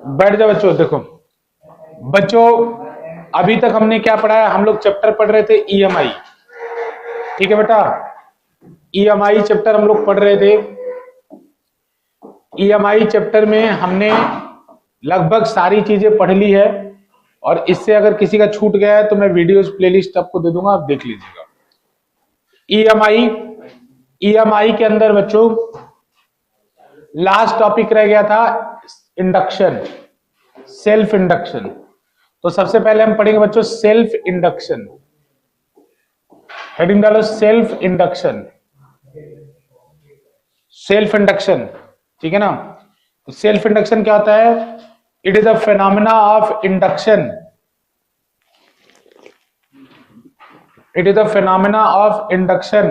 बैठ जाओ बच्चों। देखो बच्चों, अभी तक हमने क्या पढ़ा है? हम लोग चैप्टर पढ़ रहे थे ईएमआई। ठीक है बेटा, ईएमआई चैप्टर हम लोग पढ़ रहे थे। ईएमआई चैप्टर में हमने लगभग सारी चीजें पढ़ ली है, और इससे अगर किसी का छूट गया है तो मैं वीडियोस प्लेलिस्ट आपको दे दूंगा, आप देख लीजिएगा। ईएमआई, ईएमआई के अंदर बच्चों लास्ट टॉपिक रह गया था इंडक्शन, सेल्फ इंडक्शन। तो सबसे पहले हम पढ़ेंगे बच्चों सेल्फ इंडक्शन। हेडिंग डालो सेल्फ इंडक्शन, सेल्फ इंडक्शन। ठीक है ना? तो सेल्फ इंडक्शन क्या होता है? It is a phenomena of induction, it is a phenomena of induction,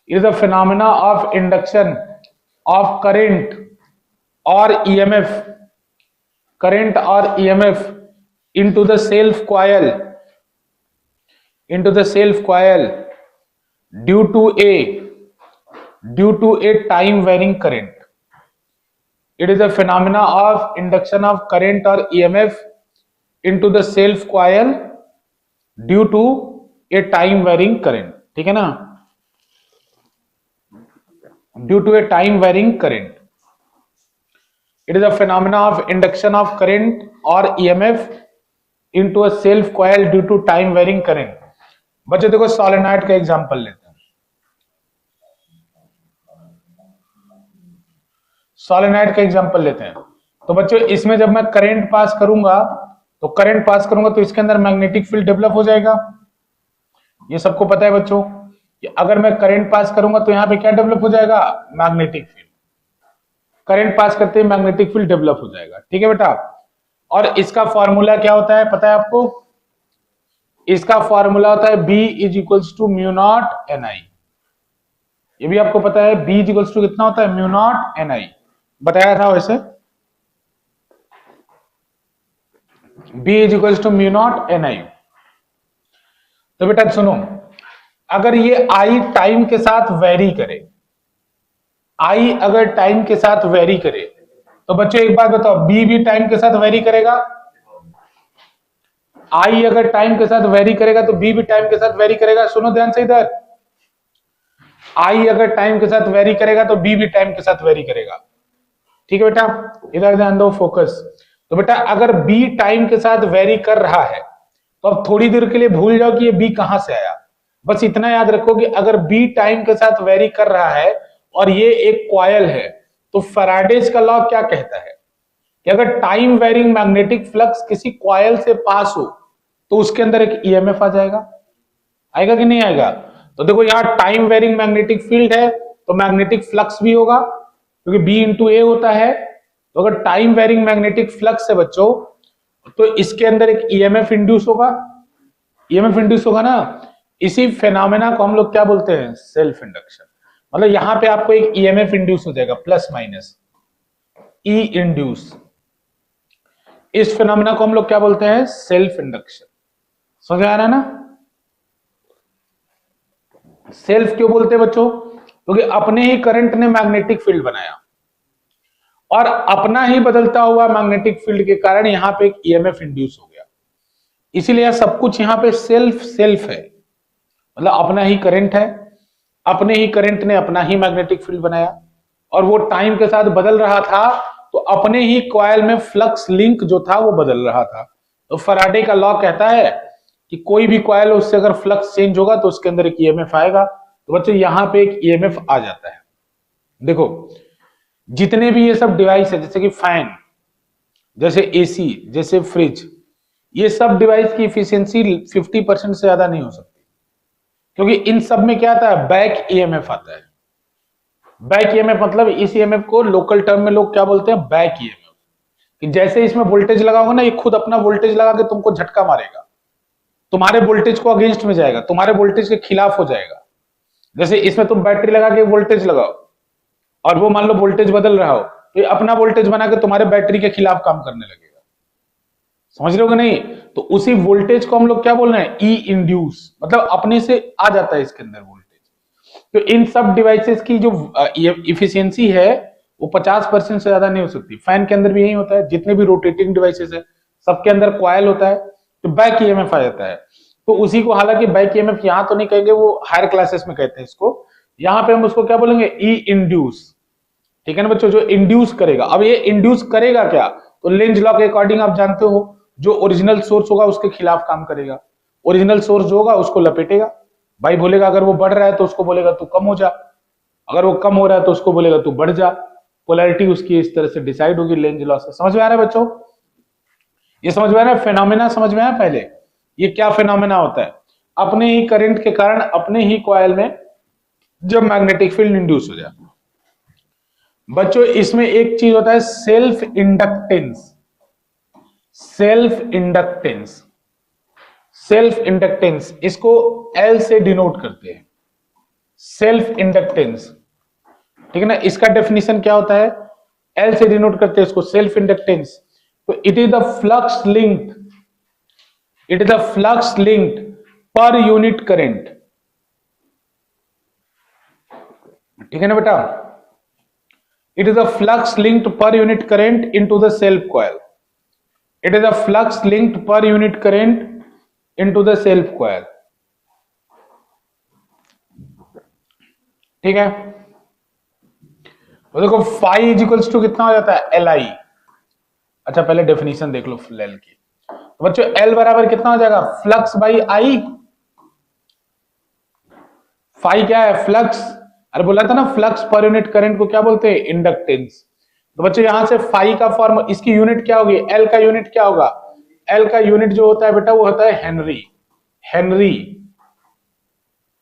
it is a phenomena of induction of current or EMF, current or EMF into the self coil, into the self coil due to a time varying current. It is a phenomena of induction of current or EMF into the self coil due to a time varying current. ठीक है ना? Due to a time varying current, it is a phenomena of induction of current और EMF into a self coil due to time varying current. बच्चों देखो solenoid का example लेते हैं। Solenoid का एग्जांपल लेते हैं। तो बच्चों इसमें जब मैं करंट पास करूंगा तो इसके अंदर मैग्नेटिक फील्ड डेवलप हो जाएगा। ये सबको पता है बच्चों कि अगर मैं करंट पास करूंगा तो यहां पे क्या डेवलप हो जाएगा? Magnetic field. करंट पास करते ही मैग्नेटिक फील्ड डेवलप हो जाएगा। ठीक है बेटा? और इसका फॉर्मूला क्या होता है पता है आपको? इसका फॉर्मूला होता है B is equals to mu naught N I. ये भी आपको पता है B इज इक्वल्स टू कितना होता है? Mu naught N I. बताया था वैसे, B is equals to mu naught N I. तो बेटा सुनो, अगर ये I टाइम के साथ वेरी करे, I अगर टाइम के साथ वेरी करे, तो बच्चों एक बात बताओ, B भी टाइम के साथ वेरी करेगा? I अगर टाइम के साथ वेरी करेगा तो B भी टाइम के साथ वेरी करेगा। सुनो ध्यान से इधर, I अगर टाइम के साथ वेरी करेगा तो B भी टाइम के साथ वेरी करेगा। ठीक है बेटा? इधर ध्यान दो, फोकस। तो बेटा अगर B टाइम के साथ वेरी कर रहा है तो अब थोड़ी देर के लिए भूल जाओ कि ये B कहां से आया। बस इतना याद रखो कि अगर B टाइम के साथ वेरी कर रहा है और ये एक कॉइल है, तो फैराडेज का लॉ क्या कहता है कि अगर टाइम वेरिंग मैग्नेटिक फ्लक्स किसी कॉइल से पास हो तो उसके अंदर एक ईएमएफ आ जाएगा। आएगा कि नहीं आएगा? तो देखो यहां टाइम वेरिंग मैग्नेटिक फील्ड है तो मैग्नेटिक फ्लक्स भी होगा, क्योंकि B इंटू ए होता है। तो अगर टाइम वेरिंग मैग्नेटिक फ्लक्स है बच्चों, तो इसके अंदर एक ईएमएफ इंड्यूस होगा। ईएमएफ इंड्यूस होगा ना, इसी फेनोमेना को हम लोग क्या बोलते हैं? Self induction. मतलब यहां पे आपको एक ईएमएफ इंड्यूस हो जाएगा, प्लस माइनस ई इंड्यूस। इस फेनोमेना को हम लोग क्या बोलते हैं? Self induction. समझ आ रहा है ना? सेल्फ क्यों बोलते हैं बच्चों? क्योंकि अपने ही करंट ने मैग्नेटिक फील्ड बनाया और अपना ही बदलता हुआ मैग्नेटिक फील्ड के कारण यहां पे एक ईएमएफ इंड्यूस हो गया। इसीलिए सब कुछ यहां पे सेल्फ सेल्फ है, मतलब अपना ही करंट है, अपने ही करंट ने अपना ही मैग्नेटिक फील्ड बनाया और वो टाइम के साथ बदल रहा था, तो अपने ही कॉइल में फ्लक्स लिंक जो था वो बदल रहा था। तो फैराडे का लॉ कहता है कि कोई भी कॉइल उससे अगर फ्लक्स चेंज होगा तो उसके अंदर एक ईएमएफ आएगा। तो बच्चों यहां पे एक ईएमएफ आ जाता है। देखो जितने भी ये सब डिवाइस है, जैसे कि फैन, जैसे एसी, जैसे फ्रिज, ये सब डिवाइस की इफिशियंसी 50% से ज्यादा नहीं हो सकती, क्योंकि इन सब में क्या आता है? बैक ईएमएफ आता है। बैक ईएमएफ मतलब इस ईएमएफ को लोकल टर्म में लोग क्या बोलते हैं? Back EMF. कि जैसे इसमें वोल्टेज लगाओगे ना, ये खुद अपना वोल्टेज लगा के तुमको झटका मारेगा, तुम्हारे वोल्टेज को अगेंस्ट में जाएगा, तुम्हारे वोल्टेज के खिलाफ हो जाएगा। जैसे इसमें तुम बैटरी लगा के वोल्टेज लगाओ और वो मान लो वोल्टेज बदल रहा हो, तो ये अपना वोल्टेज बना के तुम्हारे बैटरी के खिलाफ काम करने लगेगा। समझ रहे हो कि नहीं? तो उसी वोल्टेज को हम लोग क्या बोल रहे हैं? ई इंड्यूस, मतलब अपने से आ जाता है इसके अंदर वोल्टेज। तो इन सब डिवाइसेस की जो इफिशियंसी है वो 50% से ज्यादा नहीं हो सकती। फैन के अंदर भी यही होता है, जितने भी रोटेटिंग डिवाइसेस है सबके अंदर कॉइल होता है, तो बैक ईएमएफ आ जाता है। तो उसी को, हालांकि बैक ईएमएफ यहां तो नहीं कहेंगे, वो हायर क्लासेस में कहते हैं इसको, यहां पे हम उसको क्या बोलेंगे, ई इंड्यूस। ठीक है ना बच्चों, जो इंड्यूस करेगा। अब ये इंड्यूस करेगा क्या, तो लेंज लॉ के अकॉर्डिंग आप जानते हो, जो ओरिजिनल सोर्स होगा उसके खिलाफ काम करेगा, ओरिजिनल सोर्स जो होगा उसको लपेटेगा। भाई बोलेगा अगर वो बढ़ रहा है तो उसको बोलेगा तू कम हो जा, अगर वो कम हो रहा है तो उसको बोलेगा तू बढ़ जा। पोलैरिटी उसकी इस तरह से डिसाइड होगी लेंज लॉ से। समझ में आ रहा है बच्चों, ये समझ में आ रहा है, फेनोमेना समझ में आया पहले, ये क्या फेनोमेना होता है, अपने ही करंट के कारण अपने ही कॉइल में जब मैग्नेटिक फील्ड इंड्यूस हो जाए। बच्चों इसमें एक चीज होता है self inductance, self inductance, self inductance, इसको एल से डिनोट करते हैं, सेल्फ इंडक्टेंस। ठीक है ना, इसका डेफिनेशन क्या होता है, एल से डिनोट करते हैं इसको, सेल्फ इंडक्टेंस। तो it is the flux linked, it is the flux linked per unit current. ठीक है ना बेटा, it is a flux linked per unit current into the self coil, it is a flux linked per unit current into the self coil। ठीक है, तो देखो phi is equals to कितना हो जाता है, एल आई। अच्छा पहले डेफिनेशन देख लो एल की, तो बच्चों एल बराबर कितना हो जाएगा, फ्लक्स बाई आई। फाई क्या है, फ्लक्स, अरे बोला था ना फ्लक्स पर यूनिट करंट को क्या बोलते हैं, इंडक्टेंस। तो बच्चों यहां से फाई का फॉर्म, इसकी यूनिट क्या होगी, एल का यूनिट क्या होगा, एल का यूनिट जो होता है बेटा वो होता है हेनरी। हेनरी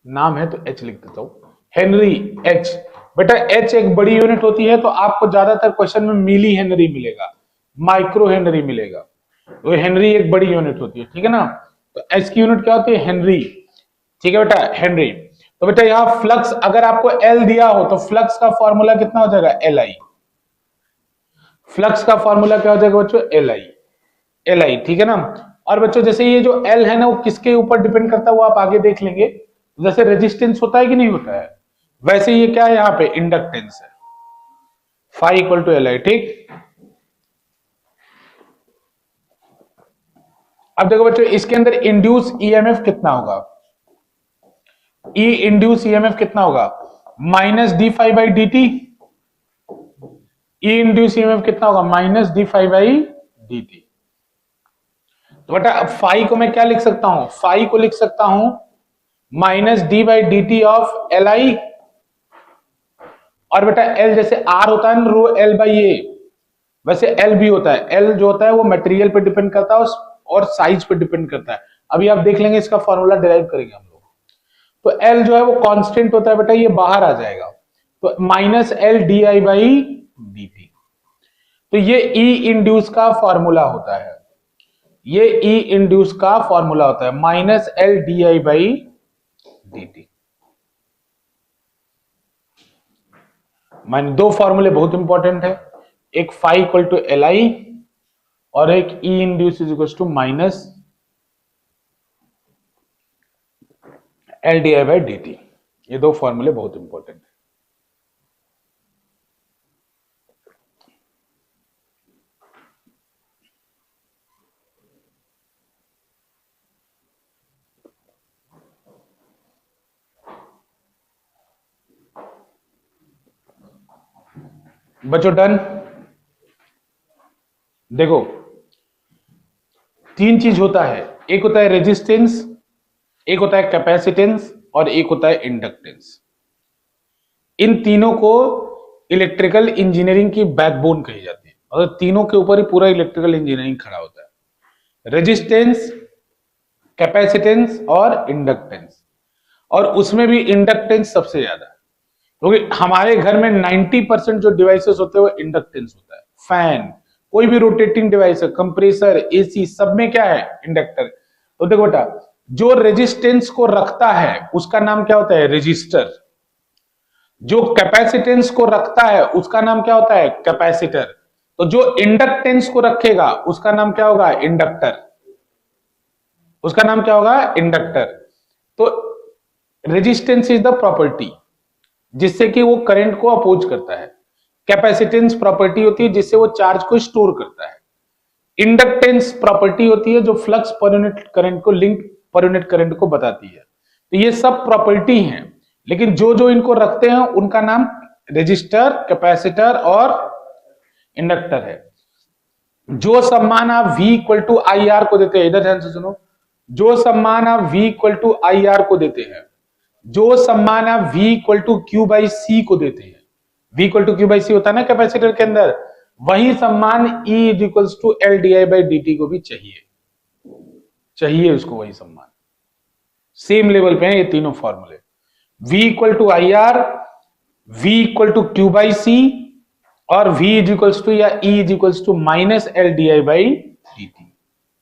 नाम है तो एच लिख देता हूं, हेनरी एच। बेटा एच एक बड़ी यूनिट होती है, तो आपको ज्यादातर क्वेश्चन में मिली हेनरी मिलेगा, माइक्रो हेनरी मिलेगा, तो हेनरी एक बड़ी यूनिट होती है। ठीक है ना, तो एच की यूनिट क्या होती है, हेनरी। ठीक है बेटा, हेनरी। तो बेटा यहां फ्लक्स अगर आपको एल दिया हो तो फ्लक्स का फॉर्मूला कितना हो जाएगा, एल आई। फ्लक्स का फॉर्मूला क्या हो जाएगा बच्चों, एल आई, एल आई। ठीक है ना, और बच्चों जैसे ये जो एल है ना वो किसके ऊपर डिपेंड करता है वो आप आगे देख लेंगे, जैसे रेजिस्टेंस होता है कि नहीं होता है, वैसे ये क्या है यहाँ पे इंडक्टेंस है, phi equal to L I. ठीक, अब देखो बच्चों इसके अंदर इंड्यूस ईएमएफ कितना होगा, ई इंड्यूस ईएमएफ कितना होगा, minus d phi by D t. E induce EMF कितना होगा, minus d phi by D t. तो बेटा फाई को मैं क्या लिख सकता हूं, फाई को लिख सकता हूं minus D by D T of L I. और बेटा एल जैसे आर होता है ना रो एल बाई ए, वैसे एल भी होता है, एल जो होता है वो मटेरियल पे डिपेंड करता है और साइज पे डिपेंड करता है। अभी आप देख लेंगे, इसका फॉर्मूला डिराइव करेंगे हम लोग। तो एल जो है वो कांस्टेंट होता है बेटा, ये बाहर आ जाएगा, तो minus L D I by D t. तो ये ई इंड्यूस का फॉर्मूला होता है, ये ई इंड्यूस का फॉर्मूला होता है, minus L D I by D T. दो फॉर्मूले बहुत इंपॉर्टेंट है, एक phi equal to L I और एक E induced is equal to minus L D I by D T. ये दो फॉर्मूले बहुत इंपॉर्टेंट है। बच्चों डन, देखो तीन चीज होता है, एक होता है रेजिस्टेंस, एक होता है कैपेसिटेंस और एक होता है इंडक्टेंस। इन तीनों को इलेक्ट्रिकल इंजीनियरिंग की बैकबोन कही जाती है, और तीनों के ऊपर ही पूरा इलेक्ट्रिकल इंजीनियरिंग खड़ा होता है, रेजिस्टेंस, कैपेसिटेंस और इंडक्टेंस। और उसमें भी इंडक्टेंस सबसे ज्यादा है, क्योंकि हमारे घर में 90% जो डिवाइसेस होते हैं वो इंडक्टेंस होता है। फैन, कोई भी रोटेटिंग डिवाइस है, कंप्रेसर, एसी, सब में क्या है, इंडक्टर। तो देखो बेटा जो रेजिस्टेंस को रखता है उसका नाम क्या होता है, रेजिस्टर। जो कैपेसिटेंस को रखता है उसका नाम क्या होता है, कैपेसिटर। तो जो इंडक्टेंस को रखेगा उसका नाम क्या होगा, इंडक्टर। उसका नाम क्या होगा, इंडक्टर। तो रेजिस्टेंस इज द प्रॉपर्टी जिससे कि वो करंट को अपोज करता है। कैपेसिटेंस प्रॉपर्टी होती है जिससे वो चार्ज को स्टोर करता है। इंडक्टेंस प्रॉपर्टी होती है जो फ्लक्स पर यूनिट करंट को लिंक पर यूनिट करंट को बताती है। तो ये सब प्रॉपर्टी हैं, लेकिन जो जो इनको रखते हैं उनका नाम रेजिस्टर, कैपेसिटर और इंडक्टर है। जो सम्मान आप V equal to I R को देते हैं, इधर ध्यान से सुनो, जो सम्मान आप V equal to I R को देते हैं, जो सम्मान आप V equal to Q by C को देते हैं, V equal to Q by C होता है ना कैपेसिटर के अंदर, वही सम्मान E is equal to L D I by D T को भी चाहिए उसको वही सम्मान। सेम लेवल पे हैं ये तीनों फॉर्मूले, V equal to I R, V equal to Q by C और V इज इक्वल्स टू या E is equals to minus L D I by D T.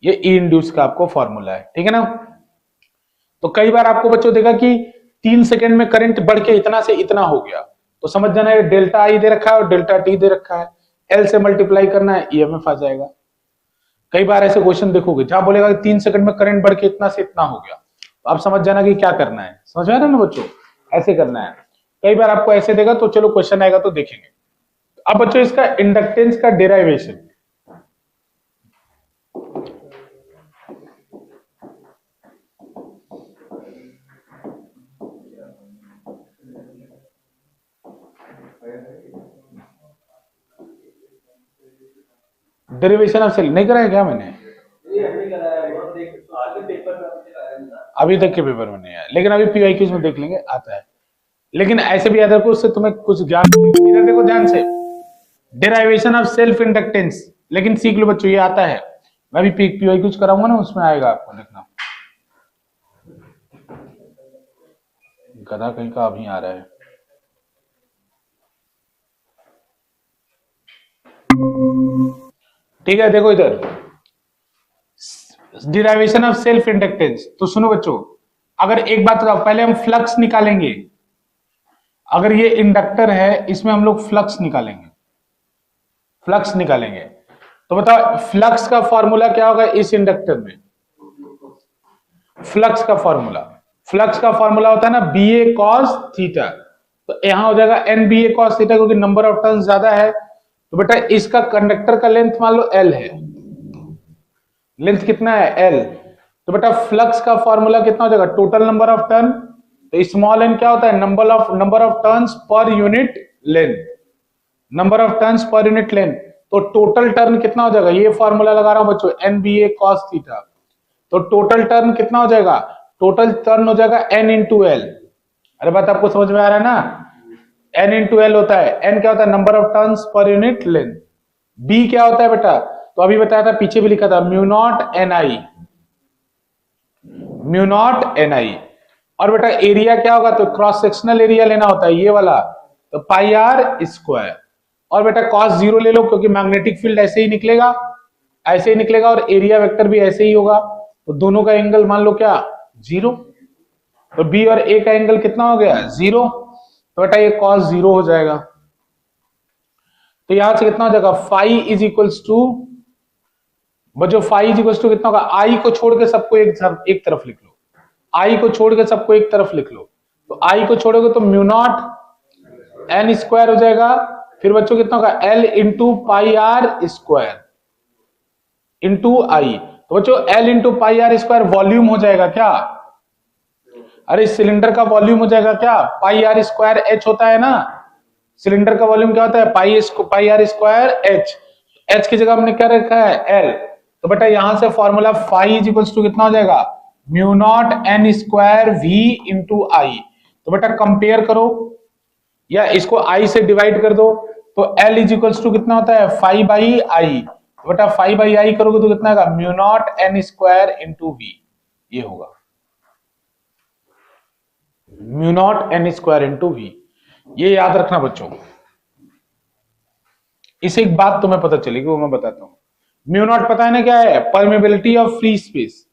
ये E इंड्यूस का आपको फॉर्मूला है, ठीक है ना। तो कई बार आपको बच्चों देखा कि 3 सेकंड में करंट बढ़ के इतना से इतना हो गया, तो समझ जाना ये डेल्टा आई दे रखा है और डेल्टा टी दे रखा है, एल से मल्टीप्लाई करना है, ईएमएफ आ जाएगा। कई बार ऐसे क्वेश्चन देखोगे जहां बोलेगा कि 3 सेकंड में करंट बढ़ के इतना से इतना हो गया, तो आप समझ जाना कि क्या करना है। समझ में आ रहा है ना बच्चों, ऐसे करना है। कई बार आपको ऐसे देगा तो चलो क्वेश्चन आएगा तो देखेंगे। अब बच्चों इसका इंडक्टेंस का डेराइवेशन, डेरिवेशन ऑफ सेल नहीं कराया क्या मैंने? अभी तक के पेपर में नहीं आया, लेकिन अभी पीवाईक्यूज में देख लेंगे, आता है। लेकिन ऐसे भी याद रखो, उससे तुम्हें कुछ ज्ञान। इधर देखो ध्यान से, डेराइवेशन ऑफ सेल्फ इंडक्टेंस, लेकिन सीख लो बच्चों, ये आता है। मैं भी पीवाईक्यूज कराऊंगा ना, उसमें आएगा आपको, देखना। गधा कहीं का अभी आ रहा है। ठीक है, देखो इधर डिराइवेशन ऑफ सेल्फ इंडक्टेंस। तो सुनो बच्चों, अगर एक बात बताओ, पहले हम फ्लक्स निकालेंगे। अगर ये इंडक्टर है, इसमें हम लोग फ्लक्स निकालेंगे, फ्लक्स निकालेंगे। तो बताओ फ्लक्स का फॉर्मूला क्या होगा इस इंडक्टर में? फ्लक्स का फॉर्मूला होता है ना बी ए कॉस थीटा। तो यहां हो जाएगा एन बी ए कॉस थीटा, क्योंकि नंबर ऑफ टर्न्स ज्यादा है। तो बेटा इसका कंडक्टर का लेंथ मान लो एल है, लेंथ कितना है एल। तो बेटा फ्लक्स का फॉर्मूला कितना हो जाएगा? Total number of turn. तो स्मॉल एन क्या होता है? Number of turns per unit length, number of turns per unit length. तो टोटल टर्न कितना हो जाएगा? ये फॉर्मूला लगा रहा हूं बच्चों, एन बी ए कॉस थीटा। तो टोटल टर्न कितना हो जाएगा? टोटल टर्न हो जाएगा एन इंटू एल। अरे बात आपको समझ में आ रहा है ना? एन इंटू एल होता है, एन क्या होता है? Number of turns per unit length. B क्या होता है बेटा? तो अभी बताया था, पीछे भी लिखा था, mu naught N I, mu naught N I. और बेटा एरिया क्या होगा? तो क्रॉस सेक्शनल एरिया लेना होता है ये वाला, तो पाई आर स्क्वायर। और बेटा cos 0 ले लो, क्योंकि मैग्नेटिक फील्ड ऐसे ही निकलेगा, ऐसे ही निकलेगा, और एरिया वेक्टर भी ऐसे ही होगा। तो दोनों का एंगल मान लो क्या? 0। तो बी और ए का एंगल कितना हो गया? 0। तो बेटा ये cos 0 हो जाएगा। तो यहां से कितना हो जाएगा? फाई इज इक्वल्स टू, बच्चों फाई इज इक्वल्स टू कितना होगा? आई को छोड़ के सबको एक तरफ लिख लो, आई को छोड़ के सबको एक तरफ लिख लो। तो आई को छोड़ोगे तो म्यू नॉट एन स्क्वायर हो जाएगा। फिर बच्चों कितना होगा? L into pi R square into I. तो बच्चों L into pi R square volume हो जाएगा क्या? अरे सिलेंडर का वॉल्यूम हो जाएगा क्या? पाई आर स्क्वायर एच होता है ना, सिलेंडर का वॉल्यूम क्या होता है? पाई आर स्क्वायर एच। एच की जगह हमने क्या रखा है? एल। तो बेटा यहां से formula phi is equals to कितना हो जाएगा? Mu naught N square V into I. तो बेटा कंपेयर करो, या इसको आई से डिवाइड कर दो। तो एल इज इक्वल्स टू कितना होता है? Phi by I. तो बेटा फाई बाई आई करोगे तो कितना होगा? Mu naught N square into V, ये होगा mu naught N square into V. ये याद रखना बच्चों। इसे एक बात तुम्हें पता चलेगी, वो मैं बताता हूं। म्यू नॉट पता है ना क्या है? Permeability of free space.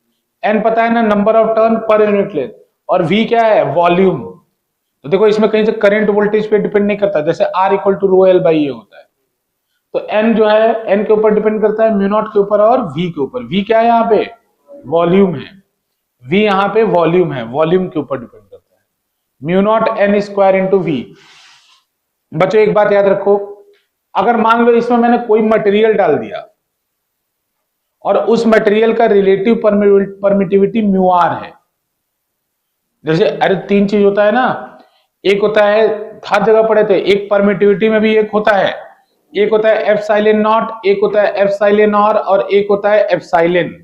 N पता है ना? Number of turn per unit length. और वी क्या है? वॉल्यूम। तो देखो इसमें कहीं से करंट वोल्टेज पे डिपेंड नहीं करता, जैसे R equal to rho L by A होता है। तो एन जो है, एन के ऊपर डिपेंड करता है म्यू नॉट के ऊपर और वी के ऊपर। वी क्या है यहाँ पे? वॉल्यूम है। वी यहाँ पे वॉल्यूम है, वॉल्यूम के ऊपर डिपेंड करता है। Mu naught N square into V. बच्चों एक बात याद रखो, अगर मान लो इसमें मैंने कोई मटेरियल डाल दिया और उस मटेरियल का रिलेटिव परमिटिविटी म्यू आर है, जैसे अरे तीन चीज होता है ना, एक होता है, हर जगह पढ़े थे, एक परमिटिविटी में भी एक होता है, एक होता है एप्सिलॉन नॉट, एक होता है एप्सिलॉन आर और एक होता है एप्सिलॉन,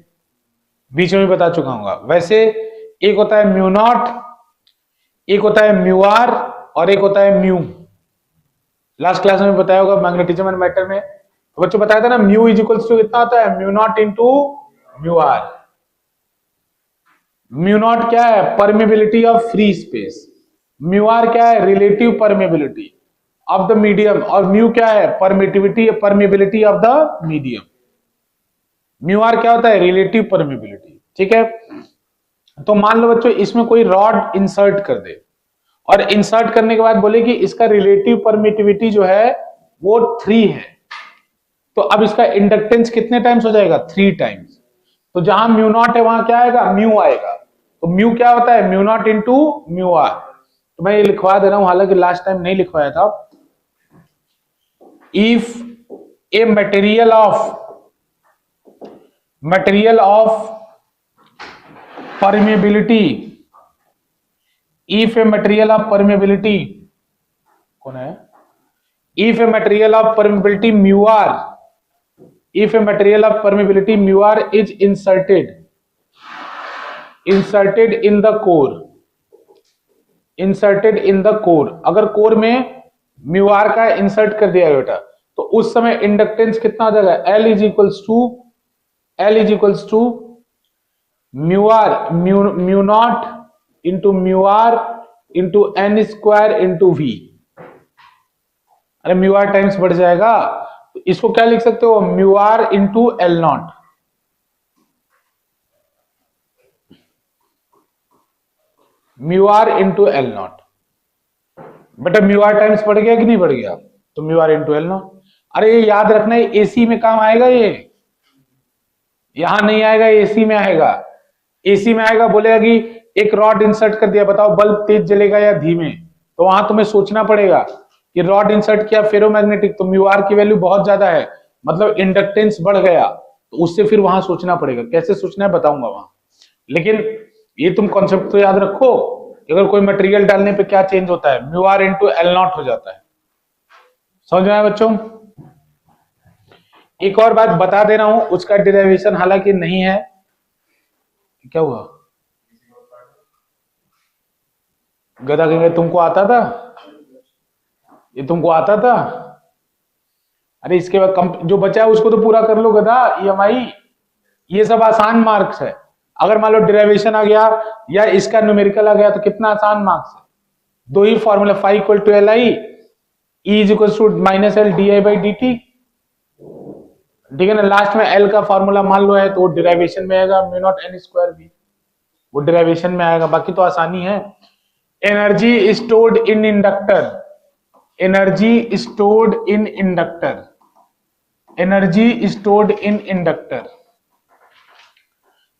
बीच में भी बता चुका हूं। वैसे एक होता है म्यू नॉट, एक होता है म्यू आर और एक होता है म्यू। लास्ट क्लास में बताया होगा मैग्नेटिज्म एंड मैटर में, तो बच्चों बताया था ना, म्यू इज इक्वल्स टू कितना होता है, mu naught into mu R. Mu naught क्या है, permeability of free space, mu R क्या है, relative permeability of the medium, और म्यू क्या है, permeability of the medium. Mu R क्या होता है, रिलेटिव परमेबिलिटी। ठीक है, तो मान लो बच्चों इसमें कोई रॉड इंसर्ट कर दे और इंसर्ट करने के बाद बोले कि इसका रिलेटिव परमिटिविटी जो है वो 3 है, तो अब इसका इंडक्टेंस कितने टाइम्स हो जाएगा, 3 टाइम्स। तो जहां म्यू नॉट है वहां क्या आएगा, म्यू आएगा। तो म्यू क्या होता है, mu naught into mu R. तो मैं ये लिखवा दे रहा हूं, हालांकि लास्ट टाइम नहीं लिखवाया था। If a material of permeability, if a material of permeability, कौन है, if a material of permeability mu r, if a material of permeability mu r is inserted in the core, अगर core में mu R का insert कर दिया बेटा, तो उस समय इंडक्टेंस कितना हो जाएगा, L is equals to mu naught into mu R into N square into V. अरे म्यू आर टाइम्स बढ़ जाएगा, तो इसको क्या लिख सकते हो, mu R into L naught. Mu R into L naught, बेटा म्यू आर टाइम्स बढ़ गया कि नहीं बढ़ गया, तो mu R into L naught. अरे ये याद रखना है, एसी में काम आएगा, ये यहां नहीं आएगा, एसी में आएगा। एसी में आएगा, बोलेगा कि एक रॉड इंसर्ट कर दिया, बताओ बल्ब तेज जलेगा या धीमे, तो वहां तुम्हें सोचना पड़ेगा कि रॉड इंसर्ट किया फेरोमैग्नेटिक, तो म्यू आर की वैल्यू बहुत ज्यादा है, मतलब इंडक्टेंस बढ़ गया, तो उससे फिर वहां सोचना पड़ेगा, कैसे सोचना है बताऊंगा वहां। लेकिन ये तुम कॉन्सेप्ट तो याद रखो, अगर कोई मटेरियल डालने पे क्या चेंज होता है, mu R into L naught हो जाता है। समझ में आया बच्चों। एक और बात बता दे रहा हूं, उसका डिराइवेशन हालांकि नहीं है, क्या हुआ, गधा कहेंगे तुमको आता था, ये तुमको आता था, अरे इसके बाद जो बचा है उसको तो पूरा कर लो गधा, EMI, ये सब आसान मार्क्स है। अगर मान लो डिराइवेशन आ गया या इसका न्यूमेरिकल आ गया तो कितना आसान मार्क्स है, दो ही formula, phi equal to L I, E is equal to minus L D I by D T. ठीक है ना, लास्ट में एल का फॉर्मूला मान लो है तो वो डिराइवेशन में आएगा, म्यू नॉट एन स्क्वायर भी वो डिराइवेशन में आएगा, बाकी तो आसानी है। Energy stored in inductor, energy stored in inductor, energy stored in inductor.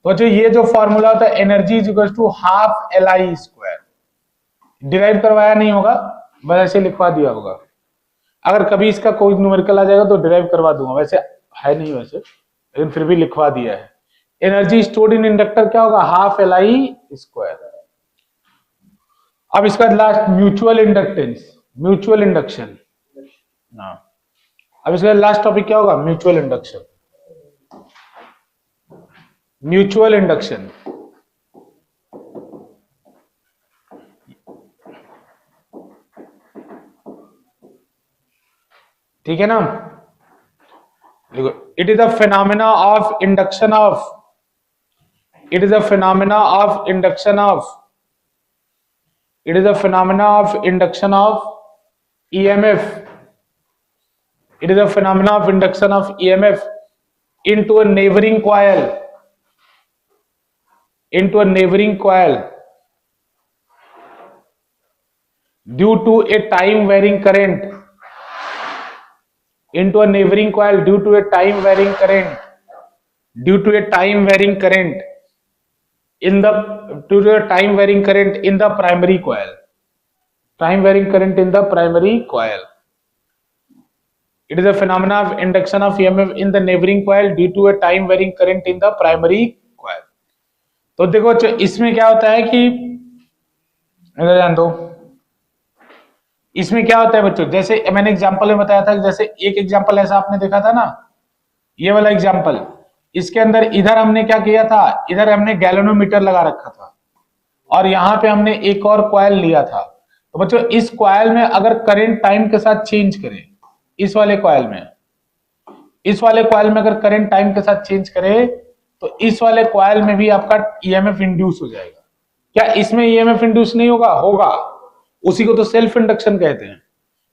तो जो ये जो फॉर्मूला होता है, energy is equal to half L I square, derive करवाया नहीं होगा, बस ऐसे लिखवा दिया होगा। अगर कभी इसका कोई न्यूमेरिकल आ जाएगा तो डिराइव करवा दूंगा, वैसे है नहीं वैसे, लेकिन फिर भी लिखवा दिया है। एनर्जी स्टोर्ड इन इंडक्टर क्या होगा, हाफ एल आई स्क्वायर। अब इसका last mutual inductance, mutual induction. अब इसका लास्ट टॉपिक क्या होगा, म्यूचुअल इंडक्शन, म्यूचुअल इंडक्शन। ठीक है ना, देखो, it is a phenomena of induction of, it is a phenomena of induction of, it is a phenomena of induction of EMF, it is a phenomena of induction of EMF into a neighboring coil, into a neighboring coil due to a time varying current, into a neighboring coil due to a time varying current, due to a time varying current in the, due to a time varying current in the primary coil, time varying current in the primary coil. It is a phenomena of induction of EMF in the neighboring coil due to a time varying current in the primary coil. तो देखो इसमें क्या होता है कि जान दो, इसमें क्या होता है बच्चों, जैसे मैंने एग्जांपल में बताया था, जैसे एक एग्जांपल ऐसा आपने देखा था ना, ये वाला एग्जांपल, इसके अंदर इधर हमने क्या किया था, इधर हमने गैल्वेनोमीटर लगा रखा था और यहाँ पे हमने एक और कॉइल लिया था। तो बच्चों इस कॉइल में अगर करंट टाइम के साथ चेंज करे, इस वाले कॉइल में अगर करंट टाइम के साथ चेंज करे तो इस वाले कॉइल में भी आपका ईएमएफ इंड्यूस हो जाएगा। क्या इसमें ईएमएफ इंड्यूस नहीं होगा? होगा, उसी को तो सेल्फ इंडक्शन कहते हैं।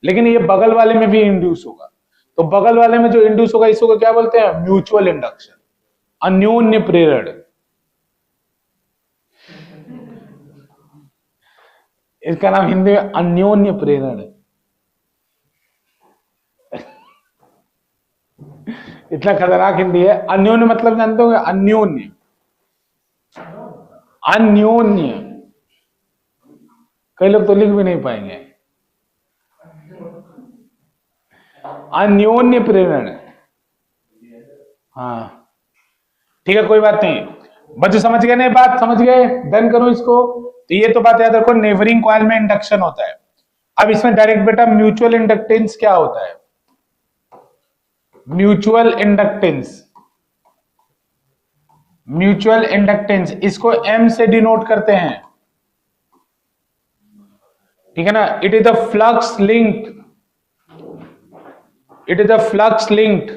लेकिन ये बगल वाले में भी इंड्यूस होगा। तो बगल वाले में जो इंड्यूस होगा इसको क्या बोलते हैं? म्यूचुअल इंडक्शन, अन्योन्य प्रेरण। इसका नाम हिंदी में अन्योन्य प्रेरण है। इतना खतरनाक हिंदी है। अन्योन्य मतलब जानते हो? अन्योन्य, अन्योन्य। कई लोग तो लिख भी नहीं पाएंगे। अन्योन्य प्रेरण। हाँ ठीक है, कोई बात नहीं। बच्चे समझ गए? नहीं बात समझ गए? डन करो इसको। तो ये तो बात याद रखो, नेबरिंग कॉइल में इंडक्शन होता है। अब इसमें डायरेक्ट बेटा म्यूचुअल इंडक्टेंस क्या होता है? म्यूचुअल इंडक्टेंस, म्यूचुअल इंडक्टेंस इसको M से डिनोट करते हैं, ठीक है ना। It is the flux linked, it is the flux linked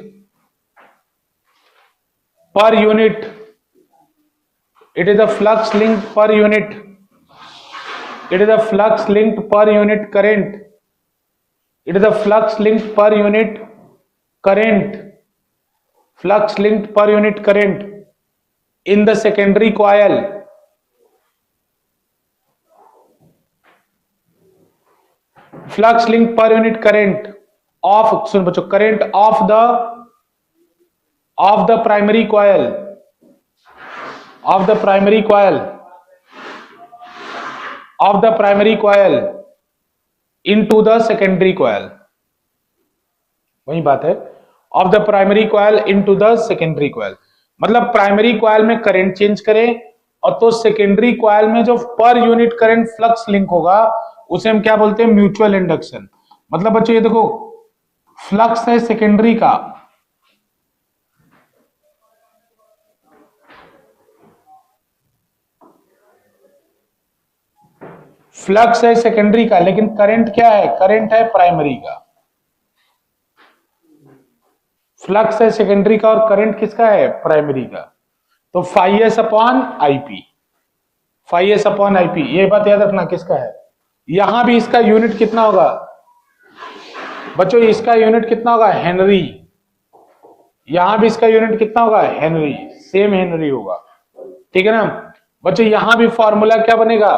per unit, it is the flux linked per unit, it is the flux linked per unit current, it is the flux linked per unit current, flux linked per unit current in the secondary coil, flux linked per unit current of, सुन बच्चों, current of the primary coil, of the primary coil, of the primary coil into the secondary coil, वही बात है, of the primary coil into the secondary coil। मतलब primary coil में current change करें और तो secondary coil में जो per unit current flux link होगा उसे हम क्या बोलते हैं? Mutual induction. मतलब बच्चों ये देखो, फ्लक्स है सेकेंडरी का, फ्लक्स है सेकेंडरी का, लेकिन करंट क्या है? करंट है प्राइमरी का। फ्लक्स है सेकेंडरी का और करंट किसका है? प्राइमरी का। तो phi S upon IP, phi S upon IP, ये बात याद रखना किसका है। यहां भी इसका यूनिट कितना होगा बच्चों? इसका यूनिट कितना होगा? हेनरी। यहां भी इसका यूनिट कितना होगा? हेनरी, सेम हेनरी होगा, ठीक है ना बच्चों। यहां भी फॉर्मूला क्या बनेगा?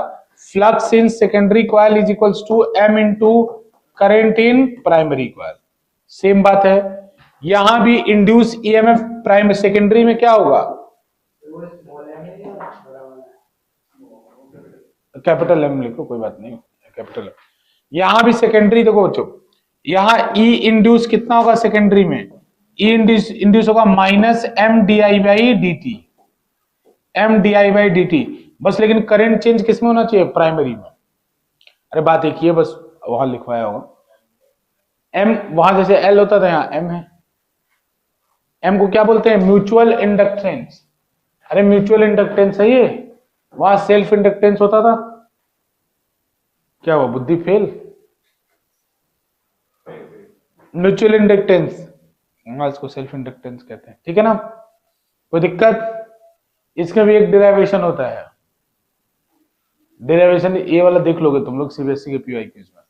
Flux in secondary coil is equals to M into current in primary coil, same बात है। यहां भी इंड्यूस ईएमएफ प्राइमरी सेकेंडरी में क्या होगा? कैपिटल एम लिखो, कोई बात नहीं, कैपिटल एम। यहां भी सेकेंडरी देखो बच्चों, यहां ई इंड्यूस कितना होगा सेकेंडरी में? ई इंड्यूस होगा minus M D I by D T, M D I by D T बस। लेकिन करंट चेंज किसमें होना चाहिए? प्राइमरी में। अरे बात एक ही है, बस वहां लिखवाया होगा एम, वहां जैसे एल होता था यहां एम है। एम को क्या बोलते हैं? Mutual inductance. अरे म्यूचुअल इंडक्टेंस है ये, वहां सेल्फ इंडक्टेंस होता था। क्या हुआ, बुद्धि फेल? म्यूचुअल इंडक्टेंस, इसको सेल्फ इंडक्टेंस कहते हैं, ठीक है ना। कोई दिक्कत? इसका भी एक डेरिवेशन होता है, डेरिवेशन ये वाला देख लोगे तुम लोग सीबीएसई के पीवाई क्विज में।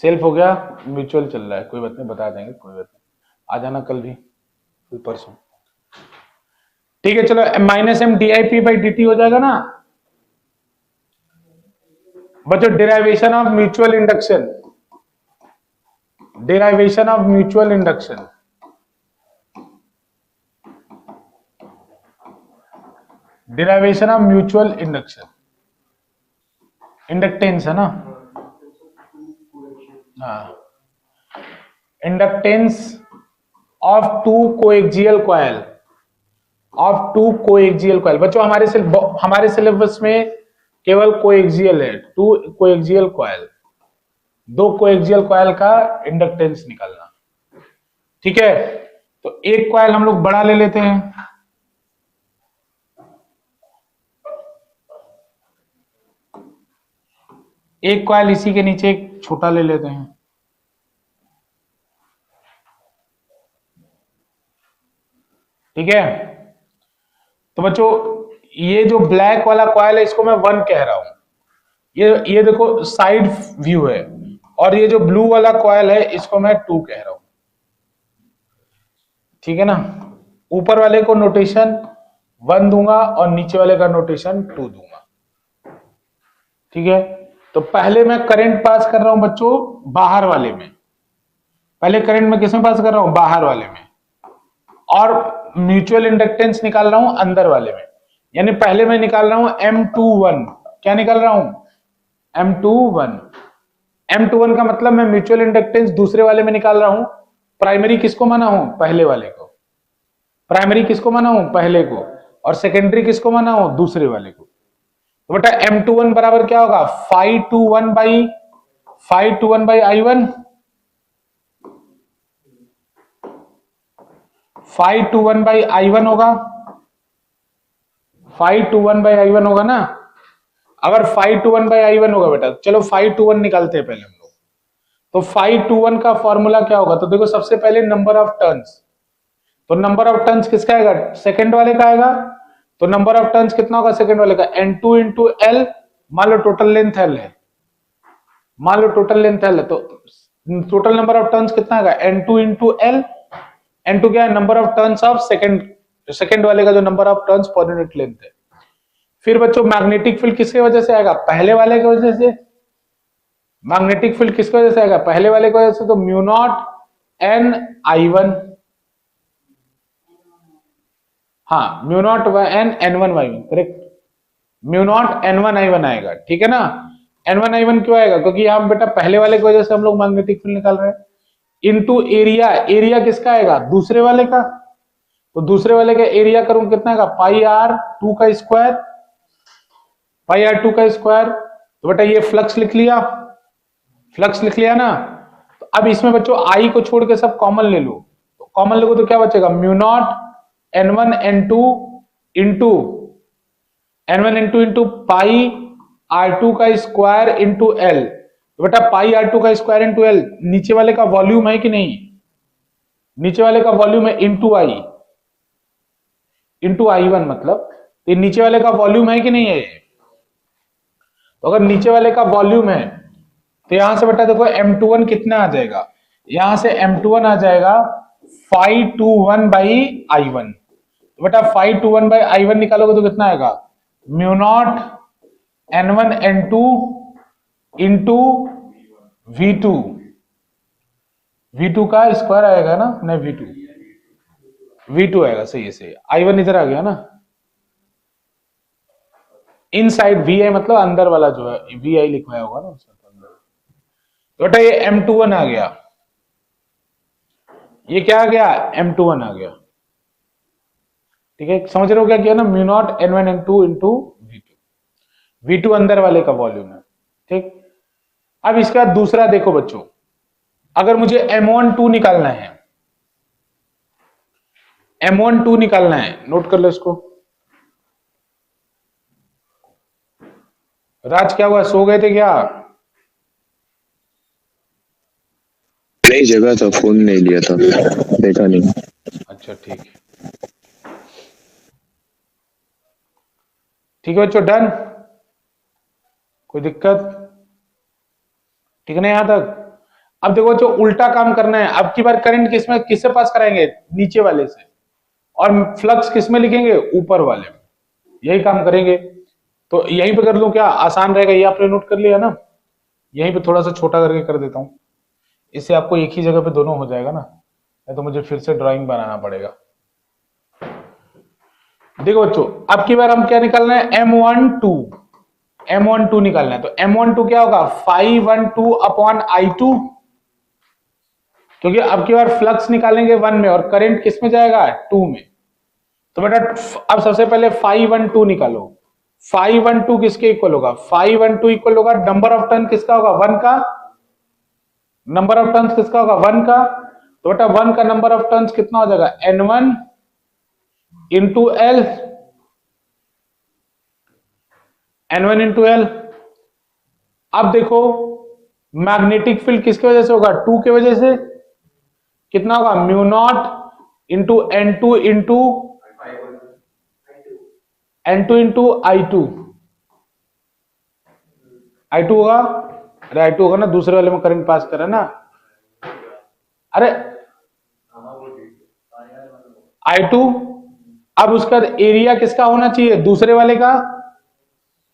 सेल्फ हो गया, म्यूचुअल चल रहा है, कोई बात नहीं, बता देंगे, कोई बात नहीं, आ जाना कल भी, कल परसों, ठीक है। चलो minus M D I P by D T हो जाएगा ना बच्चों। Derivation of mutual induction, derivation of mutual induction, derivation of mutual induction. Inductance है ना, हाँ, inductance of two coaxial coil, बच्चों हमारे सिलेबस में केवल कोएक्सियल है, टू कोएक्सियल कॉइल, दो कोएक्सियल कॉइल का इंडक्टेंस निकालना। ठीक है, तो एक कॉइल हम लोग बड़ा ले लेते हैं, एक कॉइल इसी के नीचे एक छोटा ले लेते हैं। ठीक है, तो बच्चों ये जो ब्लैक वाला कॉइल है इसको मैं 1 कह रहा हूं, ये देखो साइड व्यू है, और ये जो ब्लू वाला कॉइल है इसको मैं 2 कह रहा हूं। ठीक है ना, ऊपर वाले को नोटेशन 1 दूंगा और नीचे वाले का नोटेशन 2 दूंगा। ठीक है, तो पहले मैं करंट पास कर रहा हूं बच्चों बाहर वाले में, पहले करंट में किसमें पास कर रहा हूं, बाहर वाले में, और म्यूचुअल इंडक्टेंस निकाल रहा हूं अंदर वाले में। यानी पहले मैं निकाल रहा हूं M21, क्या निकाल रहा हूं, M21। M21 का मतलब मैं म्यूचुअल इंडक्टेंस दूसरे वाले में निकाल रहा हूं, प्राइमरी किसको माना हूं, पहले वाले को, प्राइमरी किसको माना हूं, पहले को, और सेकेंडरी किसको माना हूं, दूसरे वाले को। तो बेटा M21 बराबर क्या होगा, 521 बाई I1, 521 बाई I1 होगा, 521 बाई I1 होगा ना। अगर 521 बाई I1 होगा बेटा, चलो 521 निकालते हैं पहले हम लोग। तो 521 का फॉर्मूला क्या होगा, तो देखो सबसे पहले नंबर ऑफ टर्न्स, तो नंबर ऑफ टर्न्स किसका आएगा, सेकंड वाले का आएगा। तो नंबर ऑफ टर्न्स कितना होगा सेकंड वाले का, N2 इंटू L, मान लो टोटल लेंथ L है, मान लो टोटल लेंथ L है, तो टोटल नंबर ऑफ टर्न्स कितना आएगा, N2 इंटू L, N2 क्या है, number of turns of second वाले का जो number of turns per unit length है। फिर बच्चों मैग्नेटिक फील्ड किसकी वजह से आएगा, पहले वाले की वजह से, मैग्नेटिक फील्ड किसकी वजह से आएगा, पहले वाले की वजह से, तो म्यू नॉट N I1, हाँ mu naught N N1 Y1, correct, mu naught N1 I1 आएगा। ठीक है ना, N1 I1 क्यों आएगा, क्योंकि हम बेटा पहले वाले की वजह से हम लोग मैग्नेटिक फील्ड निकाल रहे हैं। इनटू एरिया, एरिया किसका आएगा, दूसरे वाले का, तो दूसरे वाले का एरिया करूं कितना आएगा, πr2 का स्क्वायर, πr2 का स्क्वायर। तो बेटा ये फ्लक्स लिख लिया, फ्लक्स लिख लिया ना। तो अब इसमें बच्चों आई को छोड़ के सब कॉमन ले लो, तो कॉमन लोगे तो क्या बचेगा, mu naught N1 N2 into pi R2 का स्क्वायर इंटू L। तो बेटा पाई R2 का स्क्वायर इंटू L, नीचे वाले का वॉल्यूम है कि नहीं, नीचे वाले का वॉल्यूम है, इंटू I1 मतलब, तो नीचे वाले का वॉल्यूम है कि नहीं है। तो अगर नीचे वाले का वॉल्यूम है तो यहां से बेटा देखो M21 कितना आ जाएगा, यहां से M21 आ जाएगा 521 बाई I1। तो बेटा 521 बाई I1 निकालोगे तो कितना आएगा, mu naught N1 N2 into V2 का स्क्वायर आएगा ना, नहीं V2 आएगा, सही है सही है, I1 इधर आ गया ना, इनसाइड VI मतलब अंदर वाला जो है VI लिखवाया होगा ना उसमें, तो बेटा ये M21 आ गया, ये क्या आ गया, M21 आ गया। ठीक है, समझ रहे हो क्या किया ना, mu naught N1 N2 into V2 अंदर वाले का वॉल्यूम है। ठीक, अब इसका दूसरा देखो बच्चों, अगर मुझे M12 निकालना है, M12 निकालना है, नोट कर लो इसको। राज क्या हुआ, सो गए थे क्या, नहीं जगह था, फोन नहीं लिया था, देखा नहीं। अच्छा ठीक है, ठीक है बच्चों, डन, कोई दिक्कत, ठीक है ना यहां तक। अब देखो जो उल्टा काम करना है, अब की बार करंट किससे पास कराएंगे, नीचे वाले से, और फ्लक्स किसमें लिखेंगे, ऊपर वाले में, यही काम करेंगे। तो यहीं पे कर लूं क्या, आसान रहेगा, ये आपने नोट कर लिया ना, यहीं पे थोड़ा सा छोटा करके कर देता हूं, इससे आपको एक ही जगह पे दोनों हो जाएगा ना, नहीं तो मुझे फिर से ड्राइंग बनाना पड़ेगा। देखो बच्चों अब की बार हम क्या निकालना है, M12, M12 निकालना है, तो M12 क्या होगा 512 अपॉन I2, क्योंकि अब की बार फ्लक्स निकालेंगे 1 में और करंट किस में जाएगा 2 में। तो बेटा अब सबसे पहले 512 निकालो। 512 किसके इक्वल होगा, 512 इक्वल होगा नंबर ऑफ टर्न किसका होगा 1 का, नंबर ऑफ टर्न्स किसका होगा 1 का। तो बेटा 1 का नंबर ऑफ टर्न्स कितना हो जाएगा N1 into L, N1 into L. अब देखो मैग्नेटिक फील्ड किसकी वजह से होगा 2 की वजह से, कितना होगा mu naught into N2 into N2 into I2 होगा। अरे I2 होगा ना, दूसरे वाले में करंट पास कर रहा है ना। अरे I2, अब उसका एरिया किसका होना चाहिए दूसरे वाले का,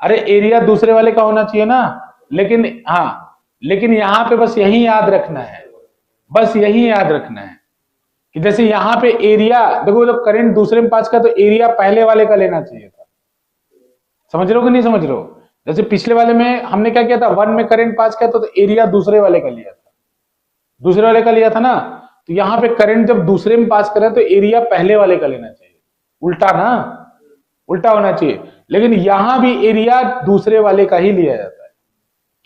अरे एरिया दूसरे वाले का होना चाहिए ना। लेकिन हाँ, लेकिन यहां पे बस यही याद रखना है, बस यही याद रखना है कि जैसे यहां पे एरिया देखो, जब करंट दूसरे में पास का तो एरिया पहले वाले का लेना चाहिए था। समझ रहे हो कि नहीं समझ रहे हो, जैसे पिछले वाले में हमने क्या किया था 1 में करंट पास किया तो एरिया दूसरे वाले का लिया था, दूसरे वाले का लिया था ना। तो यहां पे करंट जब दूसरे में पास करे तो एरिया पहले वाले का लेना चाहिए, उल्टा ना, उल्टा होना चाहिए। लेकिन यहां भी एरिया दूसरे वाले का ही लिया जाता है।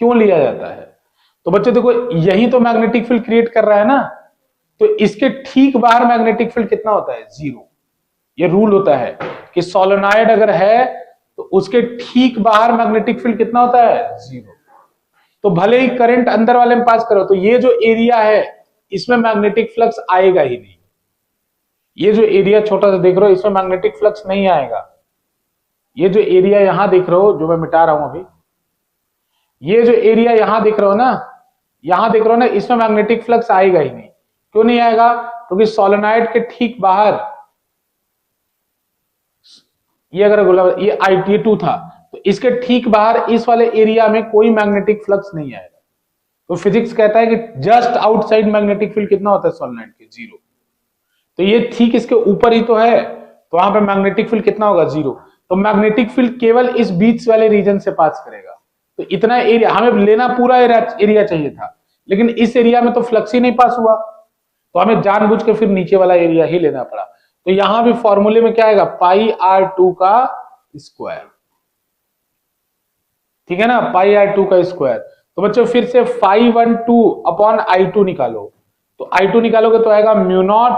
क्यों लिया जाता है, तो बच्चों देखो यही तो मैग्नेटिक फील्ड क्रिएट कर रहा है ना, तो इसके ठीक बाहर मैग्नेटिक फील्ड कितना होता है 0। ये रूल होता है कि सोलेनॉइड अगर है तो उसके ठीक बाहर मैग्नेटिक फील्ड कितना होता है 0। तो भले ही करंट अंदर वाले में पास करो तो ये जो एरिया है इसमें मैग्नेटिक फ्लक्स आएगा ही नहीं। ये जो एरिया छोटा सा देख रहे हो इसमें मैग्नेटिक फ्लक्स नहीं आएगा। ये जो एरिया यहां देख रहे हो जो मैं मिटा रहा हूं अभी, ये जो एरिया यहां देख रहे हो ना, यहां देख रहे हो ना, इसमें मैग्नेटिक फ्लक्स आएगा ही नहीं। क्यों नहीं आएगा, क्योंकि सोलेनॉइड के ठीक बाहर ये अगर गुलाब ये I2 था तो इसके ठीक बाहर इस वाले एरिया में कोई मैग्नेटिक फ्लक्स नहीं आएगा। तो फिजिक्स कहता है कि जस्ट आउटसाइड मैग्नेटिक फील्ड कितना होता है सोलेनॉइड के 0। तो ये ठीक इसके ऊपर ही तो है, तो वहां पे मैग्नेटिक फील्ड कितना होगा 0। तो मैग्नेटिक फील्ड केवल इस बीच वाले रीजन से पास करेगा। तो इतना एरिया हमें लेना, पूरा एरिया चाहिए था, लेकिन इस एरिया में तो फ्लक्स ही नहीं पास हुआ, तो हमें जानबूझ के फिर नीचे वाला एरिया ही लेना पड़ा। तो यहां भी फॉर्मूले में क्या आएगा पाई R2 का स्क्वायर, ठीक है ना, पाई R2 का स्क्वायर। तो बच्चों फिर से 512 अपॉन I2 निकालो, तो I2 निकालोगे तो आएगा mu naught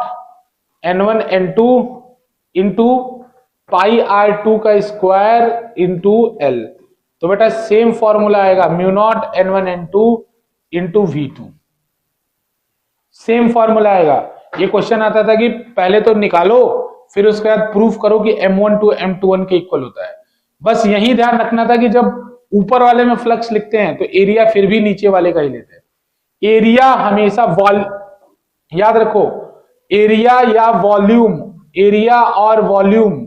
N1 N2 into pi R2 का स्क्वायर इंटू L। तो बेटा सेम फॉर्मूला आएगा mu naught N1 N2 into V2, same formula आएगा। ये क्वेश्चन आता था कि पहले तो निकालो फिर उसके बाद प्रूफ करो कि M12 M21 के इक्वल होता है। बस यही ध्यान रखना था कि जब ऊपर वाले में फ्लक्स लिखते हैं तो एरिया फिर भी नीचे वाले का ही लेते हैं। एरिया हमेशा याद रखो, एरिया या वॉल्यूम, एरिया और वॉल्यूम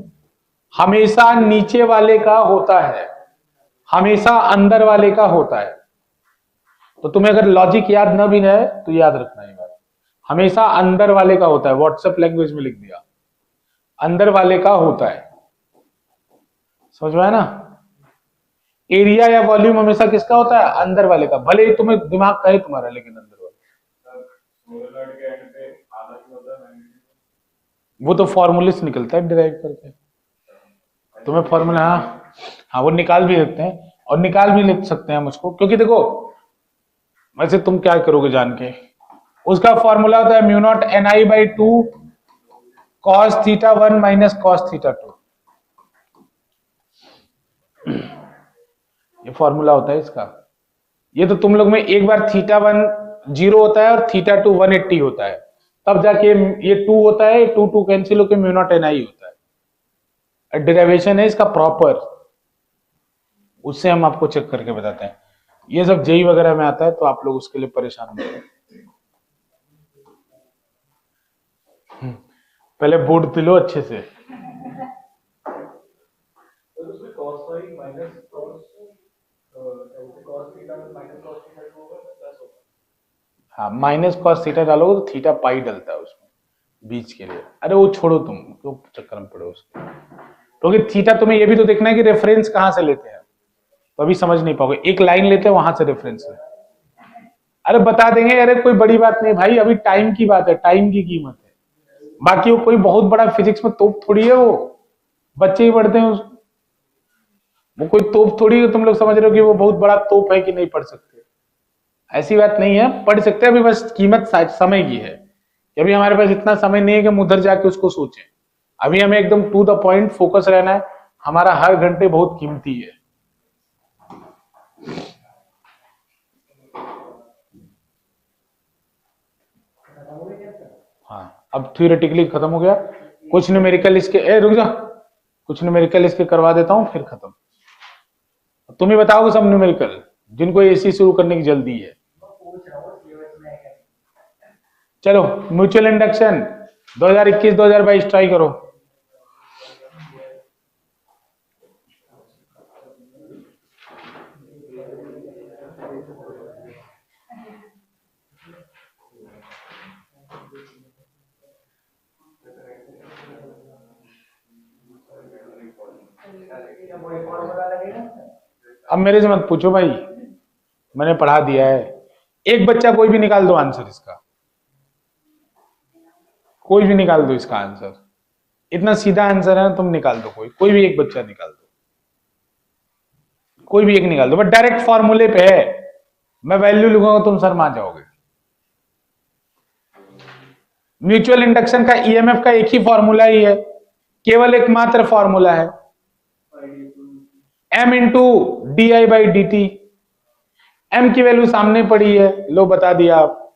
हमेशा नीचे वाले का होता है, हमेशा अंदर वाले का होता है। तो तुम्हें अगर लॉजिक याद न भी है तो याद रखना ये बात, हमेशा अंदर वाले का होता है। व्हाट्सएप लैंग्वेज में लिख दिया, अंदर वाले का होता है, समझ में आया ना। एरिया या वॉल्यूम हमेशा किसका होता है अंदर वाले का, भले ही तुम्हें दिमाग कहे तुम्हारा, लेकिन अंदर वाले। वो तो फॉर्मूले से निकलता है डिराइव करके, तुम्हें फॉर्मूला हाँ वो निकाल भी सकते हैं और निकाल भी लिख सकते हैं मुझको, क्योंकि देखो वैसे तुम क्या करोगे जान के, उसका फॉर्मूला होता है mu naught NI/2 cos θ1 minus cos θ2। ये फॉर्मूला होता है इसका। ये तो तुम लोग में एक बार θ1 0 होता है और θ2 180 होता है, तब जाके ये 2 होता है, 2 कैंसिल होकर म्यू नॉट NI होता है। डेरिवेशन है इसका प्रॉपर, उससे हम आपको चेक करके बताते हैं। ये सब जेई वगैरह में आता है तो आप लोग उसके लिए परेशान नहीं है। पहले बोर्ड पिलो अच्छे से। हाँ माइनस कॉस थीटा डालोगे तो थीटा पाई डलता है उसमें बीच के लिए। अरे वो छोड़ो, तुम क्यों चक्कर में पड़ो उसके, क्योंकि थीटा तुम्हें ये भी तो देखना है कि रेफरेंस कहां से लेते हैं। तो अभी समझ नहीं पाओगे, एक लाइन लेते हैं वहां से रेफरेंस है। अरे बता देंगे, अरे कोई बड़ी बात नहीं भाई, अभी टाइम की बात है, टाइम की कीमत है। बाकी वो कोई बहुत बड़ा फिजिक्स में तोप थोड़ी है, वो बच्चे ही पढ़ते हैं वो कोई तोप थोड़ी है। तुम लोग समझ रहे हो कि वो बहुत बड़ा तोप है कि नहीं पढ़ सकते, ऐसी बात नहीं है, पढ़ सकते हैं। अभी बस कीमत समय की है कि अभी हमारे पास इतना समय नहीं है कि हम उधर जाके उसको सोचें। अभी हमें एकदम टू द पॉइंट फोकस रहना है, हमारा हर घंटे बहुत कीमती है। हाँ, अब थ्योरेटिकली खत्म हो गया। कुछ न्यूमेरिकल इसके रुक जा, कुछ न्यूमेरिकल इसके करवा देता हूं, फिर खत्म। तुम ही बताओगे सब न्यूमेरिकल जिनको एसी शुरू करने की जल्दी है। चलो म्यूचुअल इंडक्शन 2021-2022 ट्राई करो। अब मेरे से मत पूछो भाई, मैंने पढ़ा दिया है। एक बच्चा कोई भी निकाल दो आंसर इसका, कोई भी निकाल दो इसका आंसर, इतना सीधा आंसर है ना, तुम निकाल दो, कोई भी एक बच्चा निकाल दो, कोई भी एक निकाल दो, बट डायरेक्ट फॉर्मूले पे है, मैं वैल्यू लिखूंगा तुम शर्मा जाओगे। म्यूचुअल इंडक्शन का ईएमएफ का एक ही फॉर्मूला ही है, केवल एक मात्र फॉर्मूला है, m into D I by D T. M की वैल्यू सामने पड़ी है, लो बता दिया आप।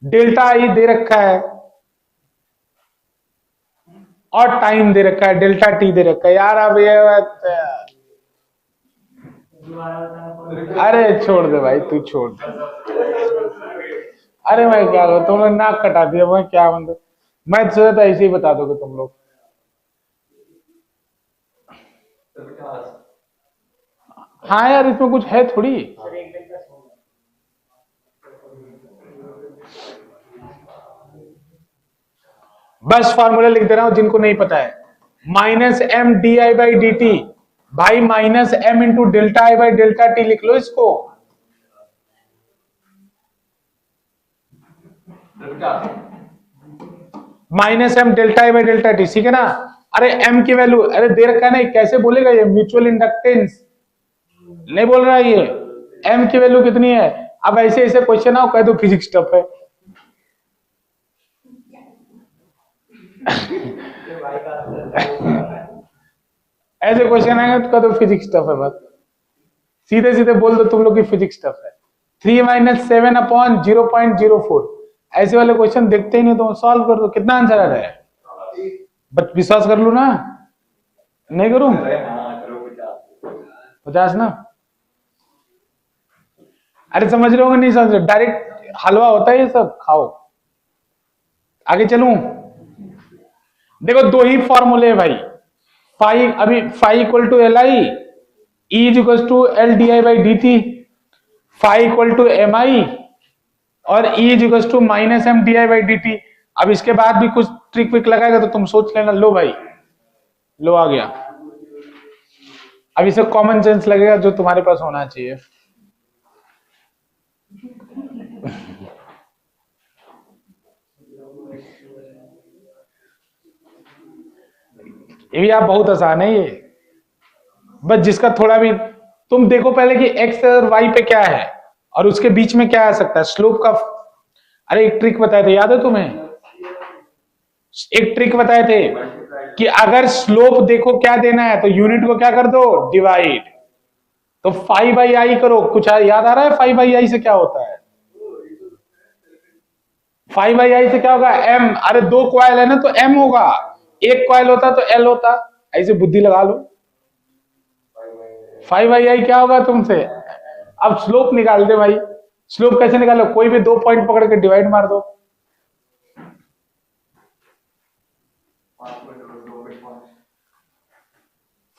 डेल्टा आई दे रखा है और टाइम दे रखा है, डेल्टा टी दे रखा है। यार अब ये अरे छोड़ दे भाई, तू छोड़ दे। अरे मैं क्या करूं, तुम लोग नाक कटा दिया, मैं क्या मतलब, मैं सोचा था ऐसे ही बता दोगे तुम लोग। हाँ यार, इसमें कुछ है थोड़ी। बस फॉर्मूला लिख दे रहा हूं जिनको नहीं पता है, minus M D I by D T, भाई minus M into delta I by delta T लिख लो इसको। Minus M delta I by delta T, ठीक है ना। अरे एम की वैल्यू, अरे दे रखा नहीं, कैसे बोलेगा ये, म्यूचुअल इंडक्टेंस नहीं बोल रहा है ये, एम की वैल्यू कितनी है। अब ऐसे ऐसे क्वेश्चन आओ, कह दो फिजिक्स टफ है। ऐसे क्वेश्चन आएंगे तो कह दो फिजिक्स टफ है, बस सीधे सीधे बोल दो तुम लोग की फिजिक्स टफ है। 3 - 7 / 0.04, ऐसे वाले क्वेश्चन देखते ही नहीं तो सॉल्व कर दो। कितना आंसर आ रहा है, बस विश्वास कर लो ना, नहीं करूं 50 ना। अरे समझ रहे हो नहीं समझ रहे, डायरेक्ट हलवा होता है ये सब, खाओ। आगे चलूं, देखो दो ही फॉर्मूले है भाई, फाई अभी phi equal to L I, E is equal to L D I by D T, phi equal to M I और E is equal to minus M D I by D T. अब इसके बाद भी कुछ trick Wick लगाएगा तो तुम सोच लेना। लो भाई, लो आ गया। अब इसे कॉमन सेंस लगेगा जो तुम्हारे पास होना चाहिए। ये भी आप बहुत आसान है ये, बस जिसका थोड़ा भी तुम देखो पहले कि एक्स और वाई पे क्या है और उसके बीच में क्या आ सकता है, स्लोप का। अरे एक ट्रिक बताए थे, याद है तुम्हें, एक ट्रिक बताए थे कि अगर स्लोप देखो क्या देना है तो यूनिट को क्या कर दो, डिवाइड। तो 5/i करो, कुछ याद आ रहा है 5/i से क्या होता है, 5/i से क्या होगा, m। अरे दो कॉइल है ना तो m होगा, एक कॉइल होता तो l होता। ऐसे बुद्धि लगा लो, 5/i क्या होगा तुमसे। अब स्लोप निकाल दे भाई, स्लोप कैसे निकालो, कोई भी दो पॉइंट पकड़ के डिवाइड मार दो।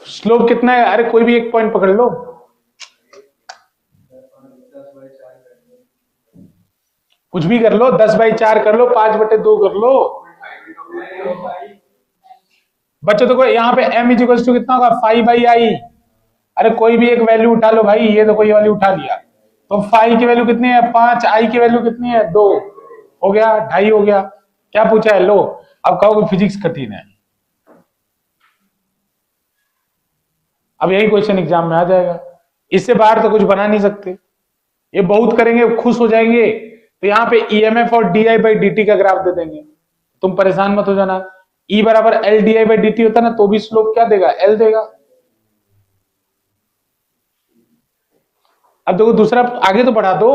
स्लोप कितना है, अरे कोई भी एक पॉइंट पकड़ लो, कुछ भी कर लो, 10/4 कर लो, 5/2 कर लो। बच्चों देखो यहाँ पे m इज इक्वल टू कितना होगा, 5/i। अरे कोई भी एक वैल्यू उठा लो भाई, ये देखो ये वाली उठा लिया, तो फाई की वैल्यू कितनी है 5, आई की वैल्यू कितनी है 2, हो गया 2.5 हो गया। क्या पूछा है, लो अब कहोगे फिजिक्स कठिन है, अब यही क्वेश्चन एग्जाम में आ जाएगा, इससे बाहर तो कुछ बना नहीं सकते। ये बहुत करेंगे खुश हो जाएंगे, तो यहाँ पे ईएमएफ और डीआई बाई डी का ग्राफ दे देंगे, तुम परेशान मत हो जाना। ई बराबर L D I by D होता ना, तो भी स्लोप क्या देगा, एल देगा। अब देखो दूसरा आगे तो बढ़ा दो,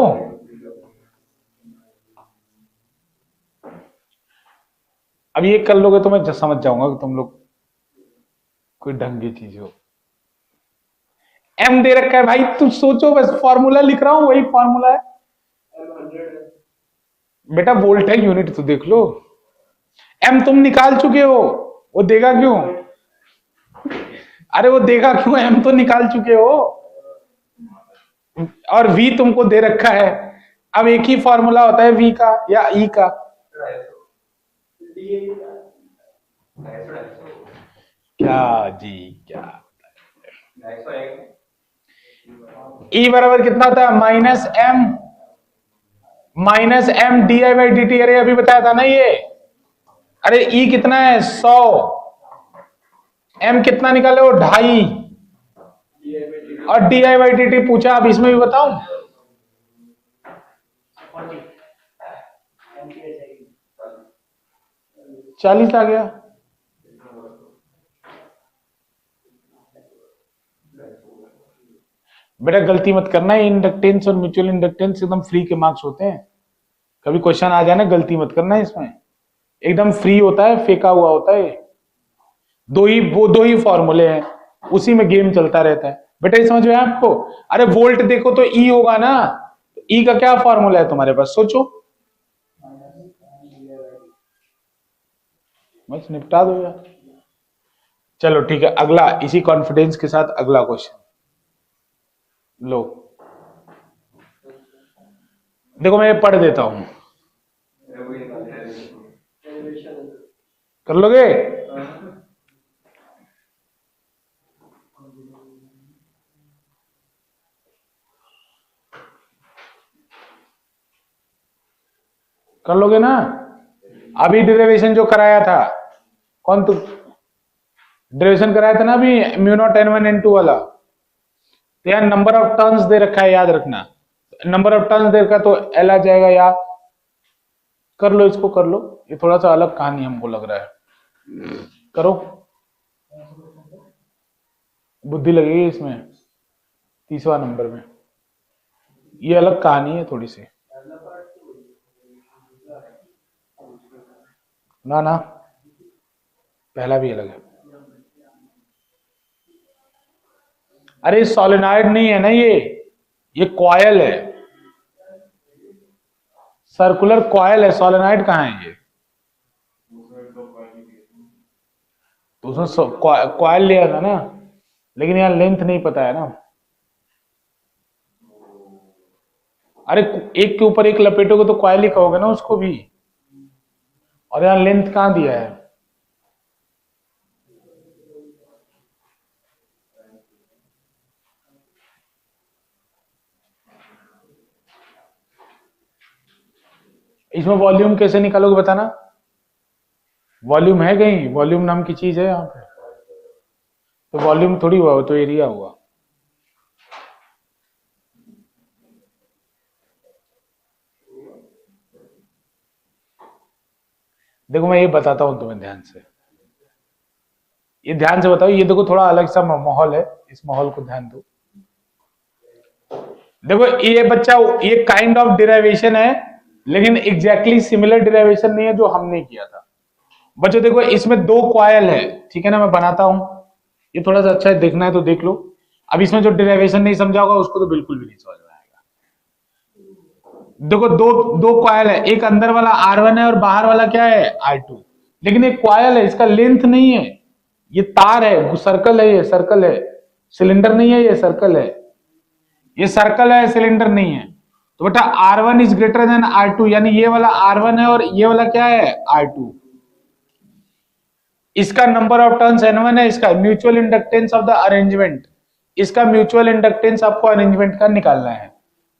अब ये कर लोगे तो मैं समझ जाऊंगा कि तुम लोग कोई ढंग की चीज हो। एम दे रखा है भाई, तुम सोचो, बस फॉर्मूला लिख रहा हूं, वही फॉर्मूला है बेटा, वोल्ट है, यूनिट तो देख लो। एम तुम निकाल चुके हो, वो देगा क्यों, अरे वो देगा क्यों, एम तो निकाल चुके हो, और वी तुमको दे रखा है। अब एक ही फॉर्मूला होता है वी का या ई का, क्या जी क्या, ई बराबर कितना था, minus M D I by D T, अरे अभी बताया था ना ये, अरे ई कितना है 100, एम कितना निकाले हो 2.5, और D I by D T पूछा, अब इसमें भी बताऊं, 40 आ गया। बेटा गलती मत करना, इंडक्टेंस और म्यूचुअल इंडक्टेंस एकदम फ्री के मार्क्स होते हैं, कभी क्वेश्चन आ जाए ना गलती मत करना, इसमें एकदम फ्री होता है, फेंका हुआ होता है, दो ही फॉर्मूले हैं, उसी में गेम चलता रहता है। बेटा ये समझ में आपको, अरे वोल्ट देखो तो ई होगा ना, ई का क्या फॉर्मूला है तुम्हारे पास, सोचो, बस निपटा दो यार। चलो ठीक है, अगला इसी कॉन्फिडेंस के साथ अगला क्वेश्चन लो, देखो मैं ये पढ़ देता हूं, कर लोगे, कर लोगे ना। अभी डेरिवेशन जो कराया था, कौन तू डेरिवेशन कराया था ना अभी, म्यू नॉट n1 n2 वाला, तो यार नंबर ऑफ टर्न्स दे रखा है, याद रखना, नंबर ऑफ टर्न्स दे रखा तो एल आ जाएगा, याद कर लो, इसको कर लो, ये थोड़ा सा अलग कहानी हमको लग रहा है, करो, बुद्धि लगेगी इसमें, 30वां नंबर में, ये अलग कहानी है थोड़ी सी, ना पहला भी अलग है। अरे सोलेनॉइड नहीं है ना ये कॉयल है, सर्कुलर कॉयल है, सोलेनॉइड कहां है ये, तो उसमें कॉयल लिया था ना, लेकिन यार लेंथ नहीं पता है ना, अरे एक के ऊपर एक लपेटोगे तो कॉयल ही कहोगे ना उसको भी, और यहां लेंथ कहां दिया है, इसमें वॉल्यूम कैसे निकालोगे बताना, वॉल्यूम है कहीं, वॉल्यूम नाम की चीज है यहाँ पे, तो वॉल्यूम थोड़ी हुआ, वो तो एरिया हुआ। देखो मैं ये बताता हूं तुम्हें ध्यान से, ये ध्यान से बताओ, ये देखो थोड़ा अलग सा माहौल है, इस माहौल को ध्यान दो। देखो ये बच्चा, ये काइंड ऑफ डिराइवेशन है, लेकिन एग्जैक्टली सिमिलर डिराइवेशन नहीं है जो हमने किया था। बच्चों देखो इसमें 2 कॉयल है, ठीक है ना, मैं बनाता हूं, ये थोड़ा सा अच्छा है, देखना है तो देख लो। अब इसमें जो डिराइवेशन नहीं समझा होगा उसको तो बिल्कुल भी नहीं समझ में आएगा। देखो दो कॉयल है, एक अंदर वाला R1 है और बाहर वाला क्या है R2, लेकिन एक कॉयल है, इसका लेंथ नहीं है, ये तार है, सर्कल है, ये सर्कल है, सिलेंडर नहीं है, ये सर्कल है, ये सर्कल है, सिलेंडर नहीं है। तो बेटा R1 is greater than R2, यानी ये वाला R1 है और ये वाला क्या है R2, इसका नंबर ऑफ टर्न्स N1 है, इसका mutual inductance of the arrangement इसका म्यूचुअल इंडक्टेंस आपको अरेंजमेंट का निकालना है।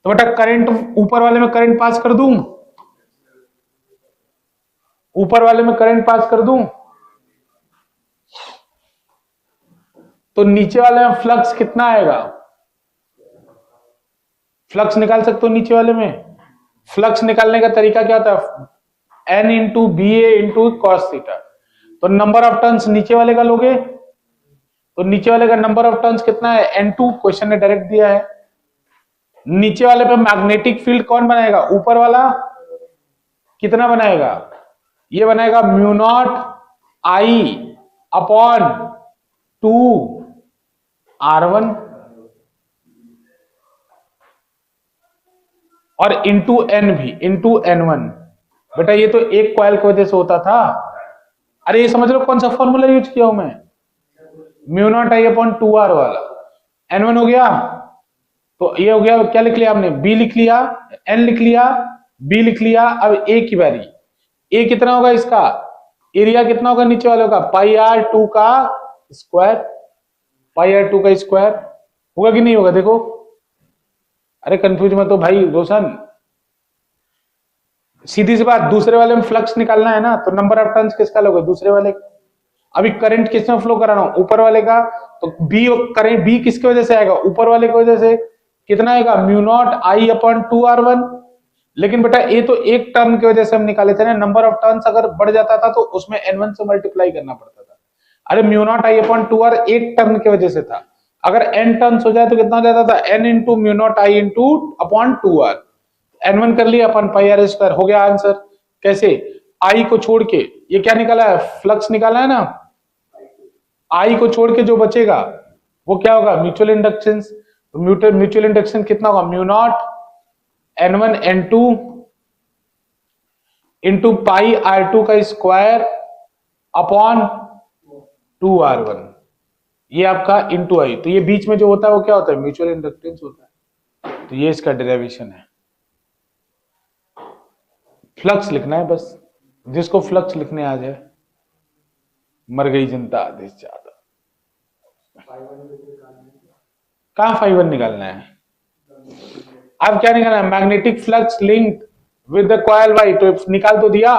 तो बेटा करंट, ऊपर वाले में करंट पास कर दूं, ऊपर वाले में करंट पास कर दूं, तो नीचे वाले में फ्लक्स कितना आएगा? फ्लक्स निकाल सकते हो नीचे वाले में। फ्लक्स निकालने का तरीका क्या होता है? N इंटू बी ए इंटू कॉस थीटा। तो नंबर ऑफ टर्न्स नीचे वाले का लोगे, तो नीचे वाले का नंबर ऑफ टर्न्स कितना है? N2। क्वेश्चन ने डायरेक्ट दिया है। नीचे वाले पे मैग्नेटिक फील्ड कौन बनाएगा? ऊपर वाला कितना बनाएगा? ये बनाएगा mu not I upon 2r1 और इंटू एन भी, इंटू n1। बेटा ये तो एक कॉइल की वजह से होता था। अरे ये समझ लो कौन सा फॉर्मूला यूज किया हूं मैं, mu not I upon 2r वाला। n1 हो गया, तो ये हो गया, क्या लिख लिया हमने? b लिख लिया, n लिख लिया, b लिख लिया। अब a की बारी, a कितना होगा इसका? एरिया कितना होगा नीचे वालों का? पाई आर 2 का स्क्वायर, पाई आर 2 का स्क्वायर। होगा कि नहीं होगा? देखो, अरे कंफ्यूज मत हो भाई रोशन, सीधी सी बात। दूसरे वाले में फ्लक्स निकालना है ना, तो नंबर ऑफ टर्न्स किसका लोगे? दूसरे वाले। अभी करंट किसमें फ्लो करा रहा हूं? ऊपर वाले का। तो बी करंट, बी किसकी वजह से आएगा? ऊपर वाले की वजह से। कितना आएगा? Mu not I upon 2r1। लेकिन बेटा ये तो एक टर्न की वजह से हम निकाले थे ना, नंबर ऑफ टर्न्स अगर बढ़ जाता था तो उसमें n1 से मल्टीप्लाई करना पड़ता था। अरे mu not I upon 2r एक टर्न की वजह से था, अगर n टर्न्स हो जाए तो कितना हो जाता था? n into mu not I into upon 2r। n1 कर लिया अपन पाई आर स्क्वायर। हो गया आंसर। कैसे? आई को छोड़ के, ये क्या निकाला है? फ्लक्स निकाला है ना। आई को छोड़ के जो बचेगा वो क्या होगा? Mutual inductance. म्यूचुअल इंडक्टेंस कितना होगा? Mu not n1 n2 into pi r2 का स्क्वायर अपॉन 2r1। ये आपका इंटू आई। तो ये बीच में जो होता है वो क्या होता है? म्यूचुअल इंडक्टेंस होता है। तो ये इसका डेरिवेशन है। फ्लक्स लिखना है बस, जिसको फ्लक्स लिखने आ जाए। मर गई जनता आधे से ज्यादा। कहां फाइबर निकालना है? अब क्या निकालना है? Magnetic flux linked with the coil why. तो निकाल तो दिया,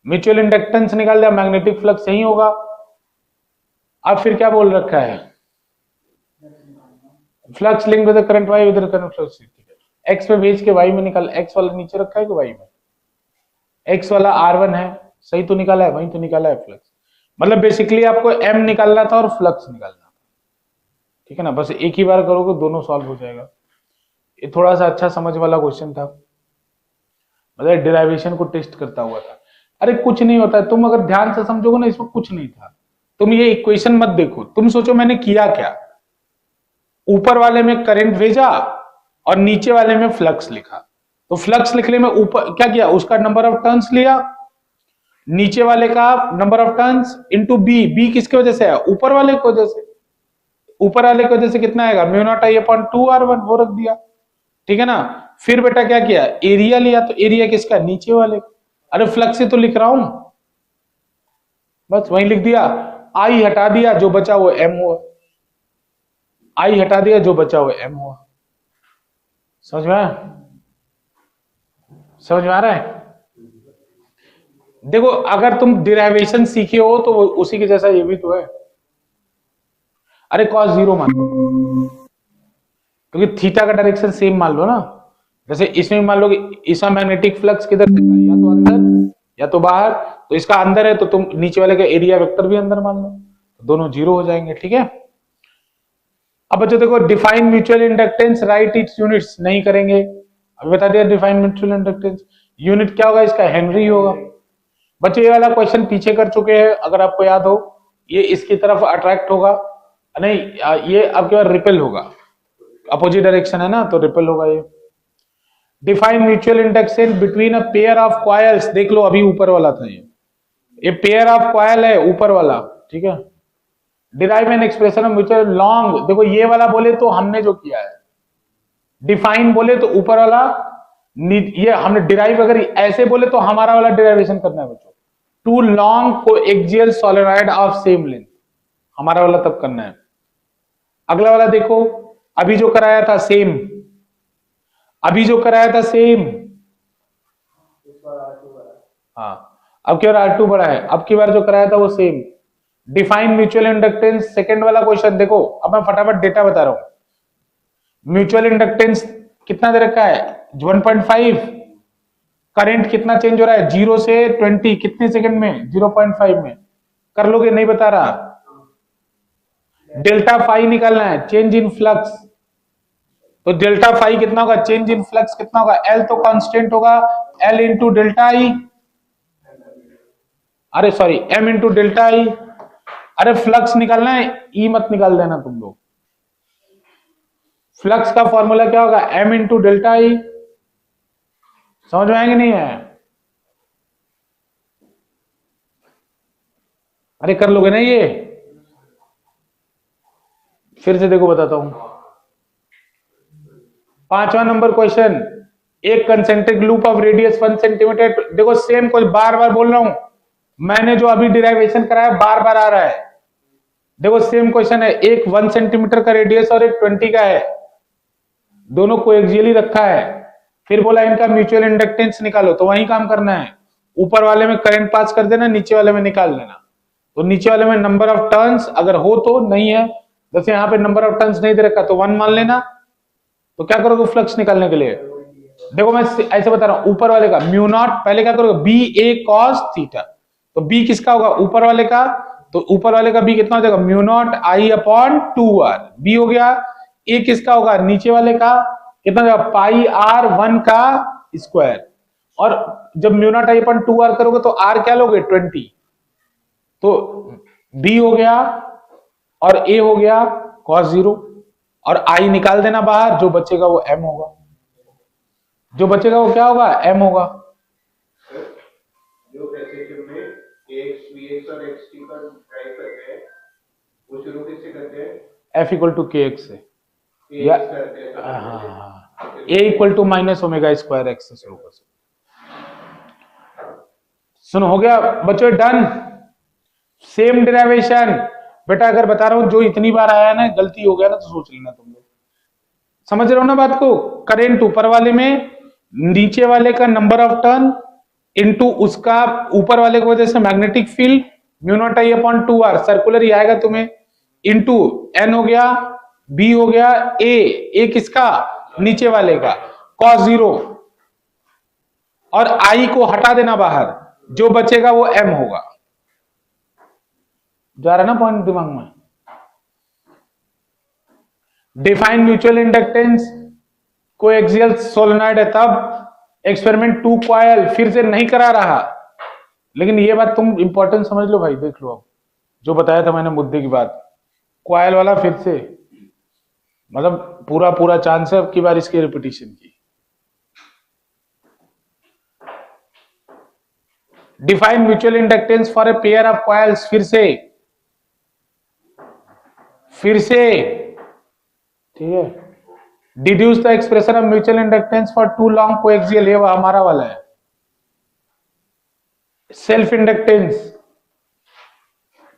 म्यूचुअल इंडक्टेंस निकाल दिया, मैग्नेटिक फ्लक्स यही होगा। अब फिर क्या बोल रखा है? Flux linked with the current why with the current flux. X में भेज के वाई में निकाल। एक्स वाला नीचे रखा है कि वाई में? एक्स वाला r1 है, सही तो निकाला है, वही तो निकाला है फ्लक्स। मतलब बेसिकली आपको m निकालना था और फ्लक्स निकालना था, ठीक है ना। बस एक ही बार करोगे दोनों सॉल्व हो जाएगा। ये थोड़ा सा अच्छा समझ वाला क्वेश्चन था, मतलब डेरिवेशन को टेस्ट करता हुआ था। अरे कुछ नहीं होता है, तुम अगर ध्यान से समझोगे ना, इसमें कुछ नहीं था। तुम ये इक्वेशन मत देखो, तुम सोचो मैंने किया क्या। ऊपर वाले में करंट भेजा और नीचे वाले में फ्लक्स लिखा। तो फ्लक्स लिखने में ऊपर क्या किया? उसका नंबर ऑफ टर्न्स लिया, नीचे वाले का number of turns into B. B किसकी वजह से है? ऊपर वाले की वजह से। ऊपर वाले की वजह से कितना आएगा? Mu not I upon 2r1, वो रख दिया, ठीक है ना। फिर बेटा क्या किया? एरिया लिया। तो एरिया किसका? नीचे वाले। अरे फ्लक्स ही तो लिख रहा हूं, बस वही लिख दिया। आई हटा दिया, जो बचा वो m हुआ। आई हटा दिया, जो बचा वो m हुआ। समझ में आया? समझ में आ रहा है? देखो अगर तुम डिराइवेशन सीखे हो तो उसी के जैसा ये भी तो है। अरे cos 0 मान लो, क्योंकि थीटा का डायरेक्शन सेम मान लो ना। जैसे इसमें मान लो कि इसका मैग्नेटिक फ्लक्स किधर से, या तो अंदर या तो बाहर। तो इसका अंदर है तो तुम नीचे वाले का एरिया वेक्टर भी अंदर मान लो, तो दोनों 0 हो जाएंगे, ठीक है। अब बच्चों देखो, define mutual inductance, write it's units. नहीं करेंगे, अभी बता दिया। डिफाइन म्यूचुअल इंडक्टेंस, यूनिट क्या होगा इसका? हेनरी होगा। बच्चों ये वाला क्वेश्चन पीछे कर चुके हैं, अगर आपको याद हो। ये इसकी तरफ अट्रैक्ट होगा, नहीं ये आपके पास रिपेल होगा, अपोजिट डायरेक्शन है ना, तो रिपेल होगा ये। Define mutual inductance between a pair of coils. देख लो अभी ऊपर वाला था ये पेयर ऑफ कॉइल है ऊपर वाला, ठीक है। Derive an expression of mutual long. देखो ये वाला बोले तो हमने जो किया है, डिफाइन बोले तो ऊपर वाला, ये हमने डिराइव अगर ऐसे बोले तो हमारा वाला डिराइवेशन करना है बच्चों। Two long coaxial solenoid of same length, हमारा वाला तब करना है। अगला वाला देखो, अभी जो कराया था सेम, अभी जो कराया था सेम, हाँ अब की बार R2 बड़ा है, अब की बार जो कराया था वो same. Define mutual inductance, second वाला क्वेश्चन देखो, अब मैं फटाफट डेटा बता रहा हूं। म्यूचुअल इंडक्टेंस कितना दे रखा है 1.5, करंट कितना चेंज हो रहा है 0 से 20 कितने सेकंड में 0.5 में, कर लोगे नहीं बता रहा। डेल्टा फाई निकालना है, चेंज इन फ्लक्स, तो डेल्टा फाई कितना होगा, चेंज इन फ्लक्स कितना होगा, एल तो कांस्टेंट होगा, एल इंटू डेल्टा आई, अरे sorry M into delta I, अरे फ्लक्स निकालना है, ई मत निकाल देना तुम लोग। फ्लक्स का फॉर्मूला क्या होगा, एम इंटू डेल्टा आई, समझ में आएंगे नहीं है, अरे कर लोगे ना ये, फिर से देखो बताता हूं। 5वां नंबर क्वेश्चन, एक concentric loop of radius 1 centimetre, देखो सेम कुछ बार बार बोल रहा हूं, मैंने जो अभी डिराइवेशन कराया बार बार आ रहा है। देखो सेम क्वेश्चन है, एक 1 सेंटीमीटर का रेडियस और एक 20 का है, दोनों कोएक्सियली रखा है, फिर बोला इनका म्यूचुअल इंडक्टेंस निकालो, तो वही काम करना है, ऊपर वाले में करंट पास कर देना, नीचे वाले में निकाल देना। तो नीचे वाले में नंबर ऑफ टर्न्स अगर हो तो, नहीं है जैसे यहाँ पे नंबर ऑफ टर्न्स नहीं दे रखा तो 1 मान लेना। तो क्या करोगे फ्लक्स निकालने के लिए, देखो मैं ऐसे बता रहा हूं, ऊपर वाले का म्यू नॉट, पहले क्या करोगे बी ए कॉस थीटा, तो बी किसका होगा ऊपर वाले का, तो ऊपर वाले का बी कितना हो जाएगा mu not I upon 2r, B हो गया। ए किसका होगा नीचे वाले का, कितना हो जाएगा पाई आर 1 का स्क्वायर, और जब mu not I upon 2r करोगे तो r क्या लोगे 20, तो बी हो गया और ए हो गया cos 0, और आई निकाल देना बाहर, जो बचेगा वो m होगा, जो बचेगा वो क्या होगा m होगा। जो प्रेसिशन में x vx और xt का ड्राइव करते हैं वो शुरू किससे करते हैं, f equal to K X से, या ax करते हैं, हाँ a equal to minus omega square X से शुरू कर सकते। सुनो हो गया बच्चों डन, सेम डेरिवेशन। बेटा अगर बता रहा हूं जो इतनी बार आया ना गलती हो गया ना तो सोच लेना तुम लोग, समझ रहे हो ना बात को। करंट ऊपर वाले में, नीचे वाले का नंबर ऑफ टर्न इनटू उसका ऊपर वाले की वजह से magnetic field mu not I upon 2r, circular ही आएगा तुम्हें, इनटू n हो गया, b हो गया, a किसका नीचे वाले का cos 0, और i को हटा देना बाहर, जो बचेगा वो m होगा। जा रहा ना पॉइंट दिमाग में। Define mutual inductance, coaxial solenoid है तब, एक्सपेरिमेंट 2 कॉइल, फिर से नहीं करा रहा, लेकिन ये बात तुम इंपॉर्टेंट समझ लो भाई, देख लो अब जो बताया था मैंने मुद्दे की बात, कॉइल वाला फिर से, मतलब पूरा चांस है अब की बार इसकी रिपीटिशन की। Define mutual inductance for a pair of coils, फिर से ठीक है। Deduce the expression of mutual inductance for 2 long coaxial, ये हमारा वाला है। Self inductance,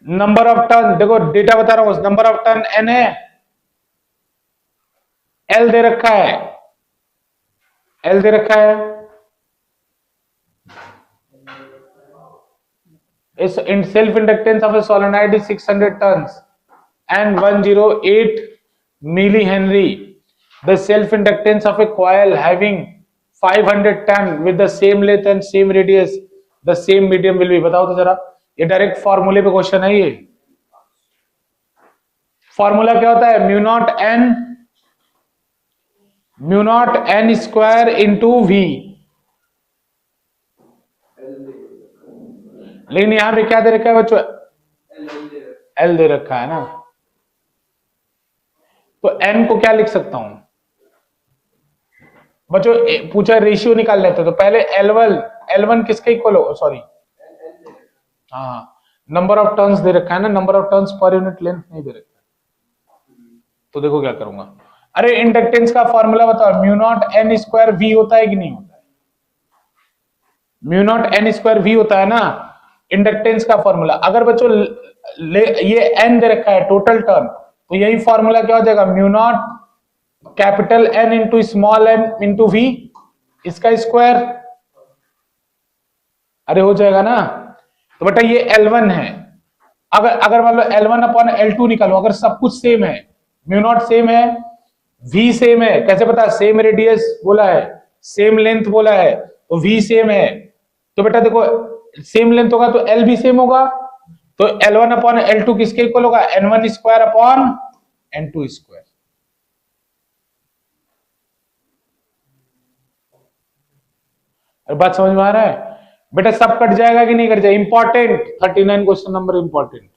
number of turn, देखो डेटा बता रहा हूं, नंबर ऑफ टर्न n है, L दे रखा है, L दे रखा है, इस in self inductance of a solenoid is 600 turns and 108 millihenry. The self inductance of a coil having 500 turn with the same length and same radius, the same medium will be, बताओ तो जरा, ये direct फॉर्मूले पे question है। ये formula क्या होता है, mu naught N square into V, लेकिन यहां पे क्या दे रखा है बच्चों, एल दे रखा है ना, तो n को क्या लिख सकता हूं बच्चों, पूछा रेशियो निकाल लेते तो पहले L1 किसके इक्वल हो, सॉरी हाँ नंबर ऑफ टर्न्स दे रखा है ना, number of turns per unit length नहीं दे रखा है। तो देखो क्या करूंगा, अरे इंडक्टेंस का फॉर्मूला बताओ, mu naught N square V होता है कि नहीं होता है, mu naught N square V होता है ना इंडक्टेंस का फॉर्मूला। अगर बच्चों ये एन दे रखा है टोटल टर्न, तो यही फॉर्मूला क्या हो जाएगा, mu naught capital N into small n into V, इसका स्क्वायर। अरे हो जाएगा ना। तो बेटा ये L1 है, अगर मान लो L1 अपॉन L2 निकालो, अगर सब कुछ सेम है, म्यू नॉट सेम है, V सेम है, कैसे पता, सेम रेडियस बोला है, सेम लेंथ बोला है, तो V सेम है, तो बेटा देखो सेम लेंथ होगा तो L भी सेम होगा, तो L1 अपॉन L2 किसके इक्वल होगा, N1 square upon N2 square. बात समझ में आ रहा है बेटा, सब कट जाएगा कि नहीं कट जाएगा, इंपॉर्टेंट 39 क्वेश्चन नंबर इंपॉर्टेंट,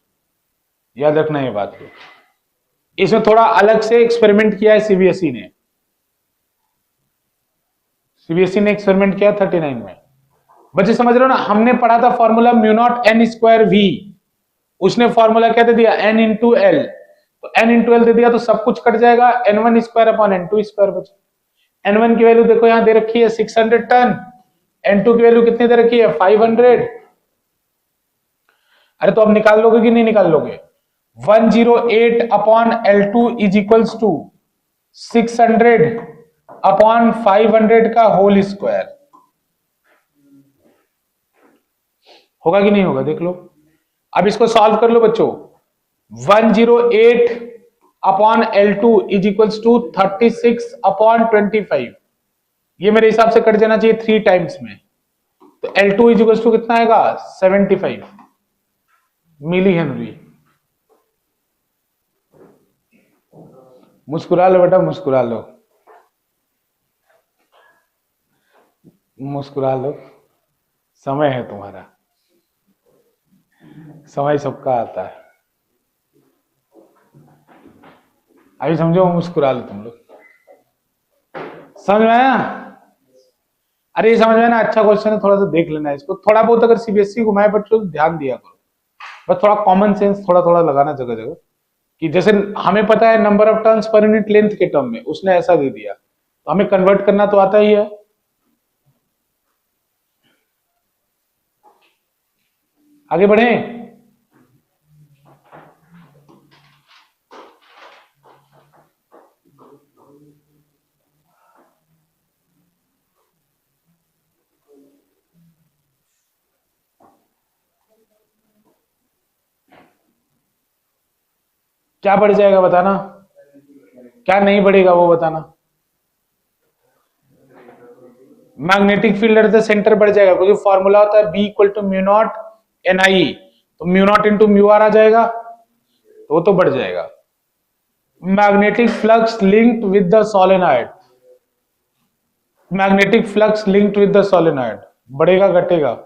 याद रखना ये बात को। इसमें थोड़ा अलग से एक्सपेरिमेंट किया है सीबीएसई ने, एक्सपेरिमेंट किया 39 में। बच्चे समझ रहे हो ना, हमने पढ़ा था formula mu naught N square V, उसने फॉर्मूला क्या दे दिया, एन इंटू एल, तो एन इंटू एल दे दिया तो सब कुछ कट जाएगा, N1 square upon N2 square बचा। N1 की वैल्यू देखो यहां दे रखी है 600 टन, N2 की वैल्यू कितनी दे रखी है 500। अरे तो अब निकाल लोगे कि नहीं निकाल लोगे, 108 upon L2 is equals to 600 upon 500 का होल स्क्वायर, होगा कि नहीं होगा देख लो। अब इसको सॉल्व कर लो बच्चों, 108 upon L2 is equals to 36 upon 25, ये मेरे हिसाब से कट जाना चाहिए 3 टाइम्स में, तो L2 इज इक्वल्स टू कितना आएगा 75 मिली हेनरी। मुस्कुरा लो बेटा, मुस्कुरा लो, मुस्कुरा लो, समय है तुम्हारा, समय सबका आता है। अभी समझो, मुस्कुरा लो तुम लोग, समझ में आया। अरे ये समझ में ना, अच्छा क्वेश्चन है, थोड़ा सा देख लेना इसको, थोड़ा बहुत अगर सीबीएसई घुमाए बच्चों तो ध्यान दिया करो, बस थोड़ा कॉमन सेंस थोड़ा थोड़ा लगाना जगह जगह, कि जैसे हमें पता है number of turns per unit length के टर्म में उसने ऐसा दे दिया, तो हमें कन्वर्ट करना तो आता ही है। आगे बढ़े, क्या बढ़ जाएगा बताना, क्या नहीं बढ़ेगा वो बताना। Magnetic field at the centre बढ़ जाएगा, क्योंकि फॉर्मूला होता है B equal to mu naught NI, तो mu naught into mu R आ जाएगा, तो वो तो बढ़ जाएगा। Magnetic flux linked with the solenoid, magnetic flux linked with the solenoid बढ़ेगा घटेगा,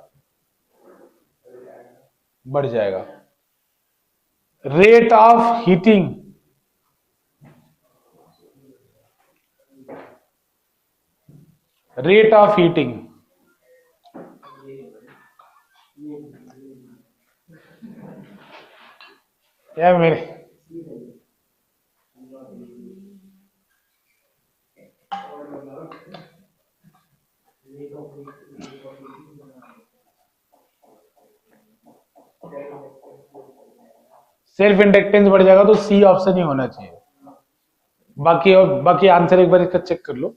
बढ़ जाएगा। Rate of heating, rate of heating, या मेरे सेल्फ इंडक्टेंस बढ़ जाएगा, तो सी ऑप्शन ही होना चाहिए। बाकी आंसर एक बार इसका चेक कर लो,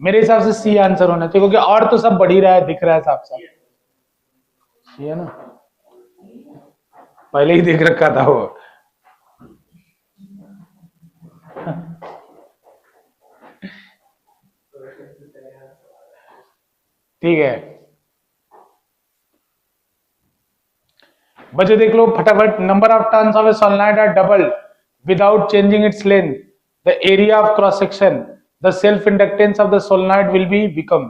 मेरे हिसाब से सी आंसर होना चाहिए, क्योंकि और तो सब बढ़ ही रहा है, दिख रहा है साफ साफ, ये है ना, पहले ही देख रखा था वो। ठीक है बच्चे देख लो फटाफट, number of turns of a solenoid are double without changing its length, the area of cross section, the self inductance of the solenoid will be become.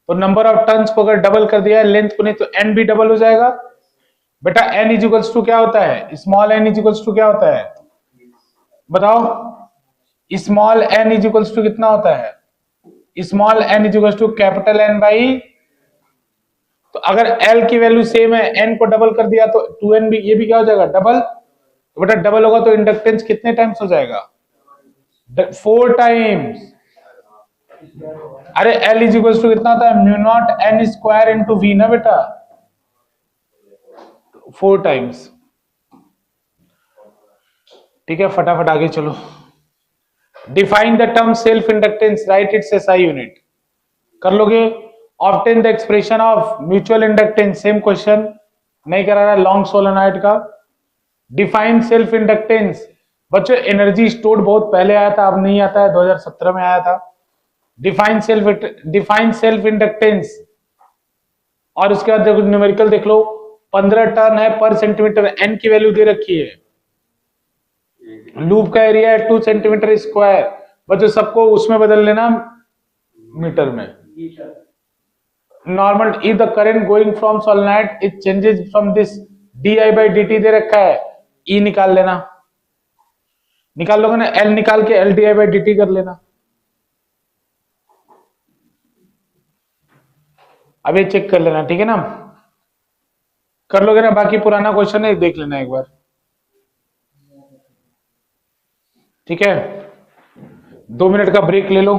तो नंबर ऑफ टर्न्स को अगर डबल कर दिया है, लेंथ को नहीं, तो N भी डबल हो जाएगा। बेटा एन इज इक्वल्स टू क्या होता है, small n is equals to क्या होता है बताओ, small n is equals to कितना होता है, small n is equals to capital N by, तो अगर एल की वैल्यू सेम है, एन को डबल कर दिया तो 2n भी, ये भी क्या हो जाएगा डबल, तो बेटा डबल होगा तो इंडक्टेंस कितने टाइम्स हो जाएगा 4 टाइम्स। अरे एल इज इक्वल टू कितना होता है, mu naught N square into V ना बेटा, 4 टाइम्स। ठीक है, फटाफट आगे चलो। Define the term self inductance, write its SI unit. कर लोगे। Obtain the expression of mutual inductance, same question, नहीं करा रहा लॉन्ग सोलेनॉइड का। डिफाइन सेल्फ इंडक्टेंस, बच्चों एनर्जी स्टोर्ड बहुत पहले आया था, अब नहीं आता है, 2017 में आया था। डिफाइन सेल्फ इंडक्टेंस, और उसके बाद देखो न्यूमेरिकल देख लो, 15 टर्न है पर सेंटीमीटर, एन की वैल्यू दे रखी है, लूप का एरिया है 2 सेंटीमीटर स्क्वायर, बच्चों सबको उसमें बदल लेना मीटर में। Normal if the current going from solenoid it changes from this di by dt दे रखा है, E निकाल लेना, निकाल लोगे ना, L निकाल के L di by dt कर लेना। अब ये चेक कर लेना, ठीक है ना, कर लोगे ना। बाकी पुराना क्वेश्चन है, देख लेना एक बार, ठीक है। 2 मिनट का ब्रेक ले लो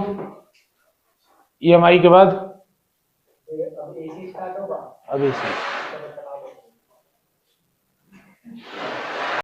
EMI के बाद। अब एसी स्टार्ट होगा। अभी से